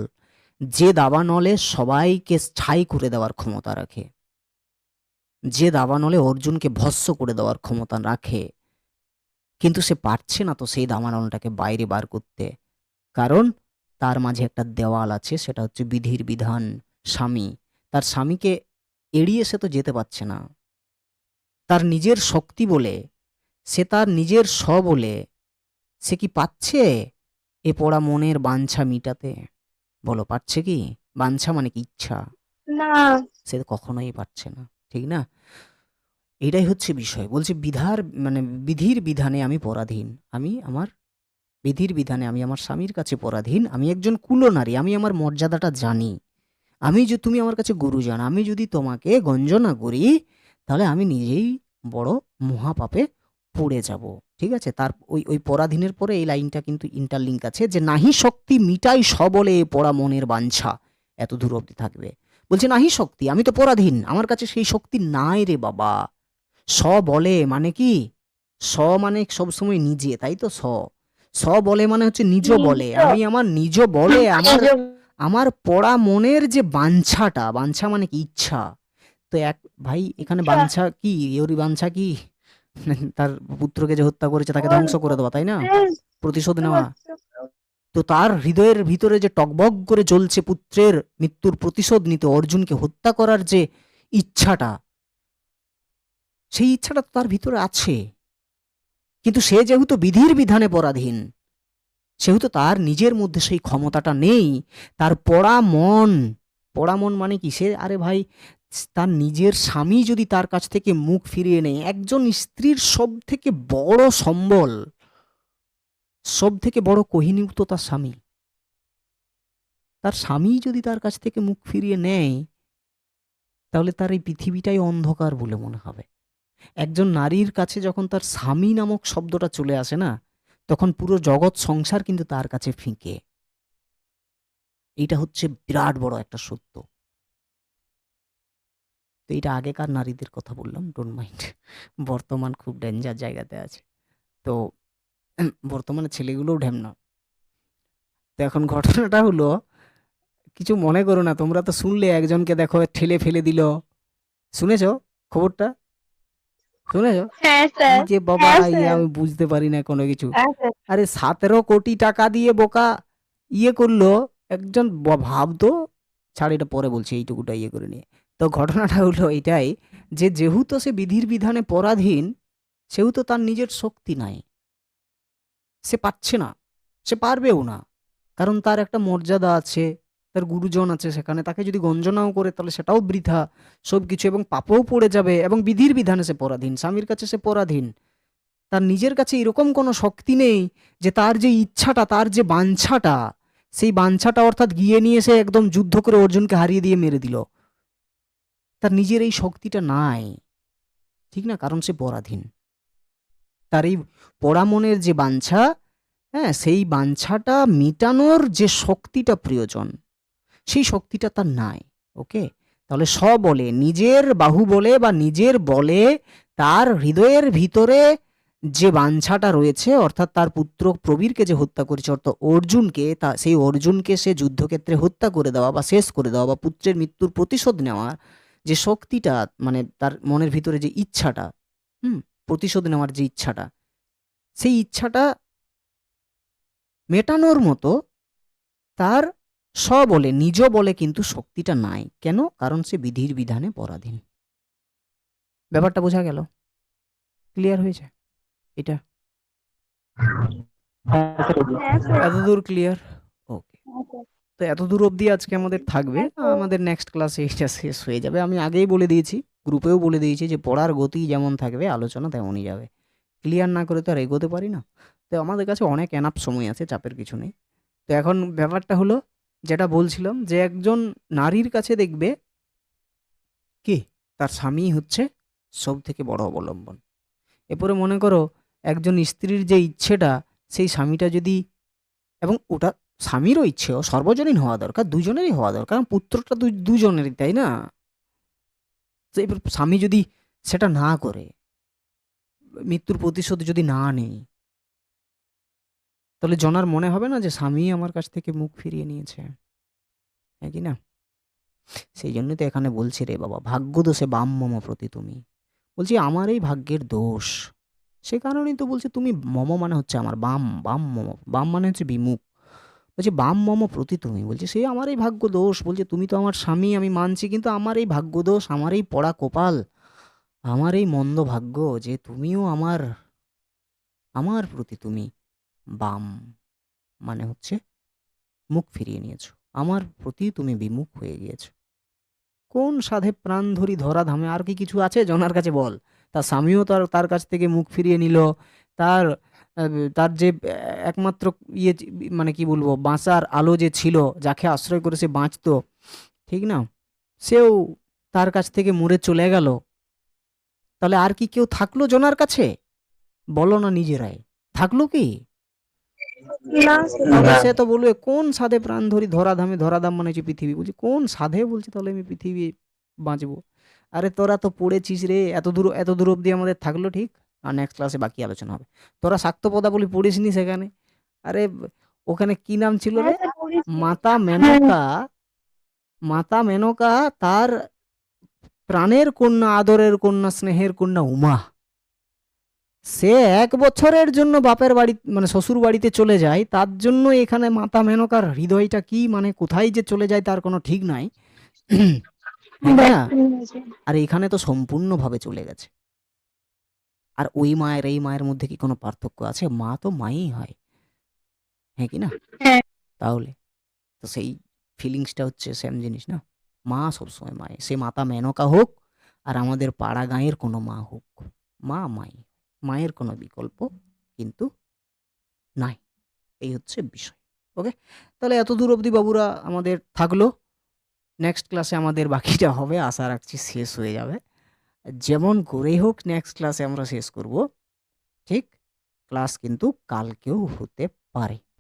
যে দাবানলে সবাইকে ছাই করে দেওয়ার ক্ষমতা রাখে, যে দাবানলে অর্জুনকে ভস্ম করে দেওয়ার ক্ষমতা রাখে। কিন্তু সে পারছে না তো সেই দাবানলটাকে বাইরে বার করতে, কারণ তার মাঝে একটা দেওয়াল আছে, সেটা হচ্ছে বিধির বিধান, স্বামী। তার স্বামীকে এড়িয়ে সে তো যেতে পারছে না। তার নিজের শক্তি বলে, সে তার নিজের বলে সে কি পাচ্ছে এ পড়া মনের বাঞ্ছা মিটাতে? বলো, পারছে কি? বাঞ্ছা মানে কি ইচ্ছা, না। সে কখনোই পারছে না, ঠিক না? এটাই হচ্ছে বিষয়। বলছে বিধির বিধানে আমি পরাধীন, আমি আমার বিধির বিধানে আমি আমার স্বামীর কাছে পরাধীন। আমি একজন কুলনারী, আমি আমার মর্যাদাটা জানি। তুমি আমার কাছে গুরুজন, আমি যদি তোমাকে গঞ্জনা করি তাহলে আমি নিজেই বড় মহাপাপে পড়ে যাব। ঠিক আছে, তার ওই পরাধীনের পরে এই লাইনটা কিন্তু ইন্টারলিঙ্ক আছে, যে নাহি শক্তি মিটাই সবলে এ পড়া মনের বাঞ্ছা, এত দূর অব্দি থাকবে। বলছে নাহি শক্তি, আমি তো পরাধীন, আমার কাছে সেই শক্তি নাই রে বাবা। বলে মানে কি? মানে সবসময় নিজে, তাই তো? বলে মানে হচ্ছে নিজ বলে। আমি আমার নিজ বলে আমার পড়া মনের যে বাঞ্ছাটা, বাঞ্ছা মানে কি ইচ্ছা। তো ভাই এখানে বাঞ্ছা কি? ওরই বাঞ্ছা কি? তার পুত্রকে যে হত্যা করেছে তাকে ধ্বংস করে দেওয়া, তাই না? প্রতিশোধ নেওয়া। তো তার হৃদয়ের ভিতরে যে টকবক করে জ্বলছে পুত্রের মৃত্যুর প্রতিশোধ নিতে, অর্জুনকে হত্যা করার যে ইচ্ছাটা, সেই ইচ্ছাটা তো তার ভিতরে আছে। কিন্তু সে যেহেতু বিধির বিধানে পরাধীন, সেহেতু তার নিজের মধ্যে সেই ক্ষমতাটা নেই। তার পড়া মন মানে কি? সে আরে ভাই, তার নিজের স্বামী যদি তার কাছ থেকে মুখ ফিরিয়ে নেয়, একজন স্ত্রীর সব থেকে বড় সম্বল, সব থেকে বড় কোহিনূর তো তার স্বামী। তার স্বামী যদি তার কাছ থেকে মুখ ফিরিয়ে নেয়, তাহলে তার এই পৃথিবীটাই অন্ধকার বলে মনে হবে। একজন নারীর কাছে যখন তার স্বামী নামক শব্দটা চলে আসে না, তখন পুরো জগৎ সংসার কিন্তু তার কাছে ফিকে। এইটা হচ্ছে বিরাট বড় একটা সত্য। তো এটা আগেকার নারীদের কথা বললাম, ডোন্ট মাইন্ড। বর্তমান খুব ডেঞ্জার জায়গাতে আছে। তো বর্তমানে ছেলেগুলোও ঢ্যামনা। তো এখন ঘটনাটা হলো, কিছু মনে করো না, তোমরা তো শুনলে একজনকে দেখো ঠেলে ফেলে দিল, শুনেছো খবরটা? শুনেছো? হ্যাঁ কি স্যার। যে বাবা, হ্যাঁ স্যার। আমি বুঝতে পারি না কোনো কিছু। হ্যাঁ স্যার। আরে 17 কোটি টাকা দিয়ে বোকা করলো একজন। ভাবতো, ছাড় এটা পরে বলছি, এইটুকুটা করে নিয়ে। তো ঘটনাটা হলো এটাই, যে যেহেতু সে বিধির বিধানে পরাধীন, সেহেতু তার নিজের শক্তি নাই, সে পাচ্ছে না, সে পারবেও না। কারণ তার একটা মর্যাদা আছে, তার গুরুজন আছে সেখানে, তাকে যদি গঞ্জনাও করে তাহলে সেটাও বৃথা সবকিছু, এবং পাপও পড়ে যাবে। এবং বিধির বিধানে সে পরাধীন, স্বামীর কাছে সে পরাধীন। তার নিজের কাছে এরকম কোনো শক্তি নেই যে তার যে ইচ্ছাটা, তার যে বাঞ্ছাটা, সেই বাঞ্ছাটা অর্থাৎ গিয়ে নিয়ে সে একদম যুদ্ধ করে অর্জুনকে হারিয়ে দিয়ে মেরে দিল। তার নিজের এই শক্তিটা নাই, ঠিক না? কারণ সে পরাধীন। তার এই পড়া মনের যে বাঞ্ছা, হ্যাঁ, সেই বাঞ্ছাটা মিটানোর যে শক্তিটা প্রয়োজন, সেই শক্তিটা তার নাই। ওকে, তাহলে বলে নিজের বাহু বলে বা নিজের বলে তার হৃদয়ের ভিতরে যে বাঞ্ছাটা রয়েছে, অর্থাৎ তার পুত্র প্রবীরকে যে হত্যা করেছে, অর্থাৎ অর্জুনকে, সেই অর্জুনকে সে যুদ্ধক্ষেত্রে হত্যা করে দেওয়া বা শেষ করে দেওয়া বা পুত্রের মৃত্যুর প্রতিশোধ নেওয়ার যে শক্তিটা, মানে তার মনের ভিতরে যে ইচ্ছাটা, প্রতিশোধ নেওয়ার যে ইচ্ছাটা, সেই ইচ্ছাটা মেটানোর মতো তার বলে নিজ বলে কিন্তু শক্তিটা নাই। কেন? কারণ সে বিধির বিধানে পরাধীন। ব্যাপারটা বোঝা গেল? ক্লিয়ার হয়েছে এটা? হ্যাঁ স্যার হ্যাঁ স্যার। এতদূর ক্লিয়ার? ওকে। হ্যাঁ স্যার। তো এতদূর অবধি আজকে আমাদের থাকবে। হ্যাঁ তো আমাদের নেক্সট ক্লাসে এটা শেষ হয়ে যাবে। আমি আগেই বলে দিয়েছি, গ্রুপেও বলে দিয়েছি যে পড়ার গতি যেমন থাকবে আলোচনা তেমনই যাবে। ক্লিয়ার না করে তো আর এগোতে পারি না। তো আমাদের কাছে অনেক এনাফ সময় আছে, চাপের কিছু নেই। তো এখন ব্যাপারটা হলো যেটা বলছিলাম, যে একজন নারীর কাছে দেখবে কি তার স্বামী হচ্ছে সবথেকে বড় অবলম্বন। এরপরে মনে করো একজন স্ত্রীর যে ইচ্ছেটা, সেই স্বামীটা যদি, এবং ওটা স্বামীরও ইচ্ছেও সর্বজনীন হওয়া দরকার, দুজনেরই হওয়া দরকার, কারণ পুত্রটা দুজনেরই, তাই না? তো এবার স্বামী যদি সেটা না করে, মৃত্যুর প্রতিশোধ যদি না নেই, তাহলে জনার মনে হবে না যে স্বামী আমার কাছ থেকে মুখ ফিরিয়ে নিয়েছে, হ্যাঁ কি না? সেই জন্যই তো এখানে বলছি রে বাবা, ভাগ্য দোষে বাম মম প্রতি তুমি। বলছি আমার এই ভাগ্যের দোষ, সে কারণেই তো বলছি তুমি মম মানে হচ্ছে আমার বাম, বাম মম, বাম মানে হচ্ছে বিমুখ। বলছে বাম মম প্রতি তুমি, বলছে সে আমার এই ভাগ্য দোষ। বলছে তুমি তো আমার স্বামী, আমি মানছি, কিন্তু আমার এই ভাগ্য দোষ, আমার এই পড়া কপাল, আমার এই মন্দ ভাগ্য যে তুমিও আমার, আমার প্রতি তুমি বাম মানে হচ্ছে মুখ ফিরিয়ে নিয়েছো, আমার প্রতি তুমি বিমুখ হয়ে গিয়েছো। কোন সাধে প্রাণ ধরি ধরা ধামে, আর কি কিছু আছে জনার কাছে বল? তার স্বামীও তার কাছ থেকে মুখ ফিরিয়ে নিল, তার তার যে একমাত্র ইয়ে মানে কি বলবো, বাঁচার আলো যে ছিল, যাকে আশ্রয় করে সে বাঁচতো, ঠিক না, সেও তার কাছ থেকে মরে চলে গেল। তাহলে আর কি কেউ থাকলো জনার কাছে? বলো না নিজেরাই, থাকলো কি? না তাহলে না সে তো বলবে কোন সাধে প্রাণ ধরি ধরাধামে, ধরাধাম মানে হচ্ছে পৃথিবী। বলছি কোন সাধে, বলছি তাহলে আমি পৃথিবী বাঁচবো? আরে তোরা তো পড়েছিস রে, এত দূর অবধি আমাদের থাকলো, ঠিক। আর নেক্সট ক্লাসে বাকি আলোচনা হবে। তোরা শাক্তপদা বলি পড়িসনি সেখানে? আরে ওখানে কি নাম ছিল হ্যাঁ রে? স্যার পড়েছি। মাতা মেনকা, মাতা মেনকা তার প্রাণের কন্যা, আদরের কন্যা, স্নেহের কন্যা উমা, সে ১ বছরের জন্য বাপের বাড়ি মানে শ্বশুর বাড়িতে চলে যায়, তার জন্য এখানে মাতা মেনকার হৃদয়টা কি মানে কোথায় যে চলে যায় তার কোনো ঠিক নাই। হ্যাঁ কি না? আর এখানে তো সম্পূর্ণভাবে চলে গেছে। আর ওই মায়ের এই মায়ের মধ্যে কি কোনো পার্থক্য আছে? মা তো মাই হয়, হ্যাঁ কি না? হ্যাঁ। তাহলে তো সেই ফিলিংসটা হচ্ছে সেম জিনিস না। মা সবসময় মায়, সে মাতা মেনকা হোক আর আমাদের পাড়া গাঁয়ের কোনো মা হোক, মা মাই, মায়ের কোনো বিকল্প কিন্তু নাই। এই হচ্ছে বিষয়। ওকে, তাহলে এত দূর অবধি বাবুরা আমাদের থাকলো। নেক্সট ক্লাসে আমাদের বাকিটা হবে, আশা রাখছি শেষ হয়ে যাবে। যেমন করেই হোক নেক্সট ক্লাসে আমরা শেষ করব, ঠিক। ক্লাস কিন্তু কালকেও হতে পারে।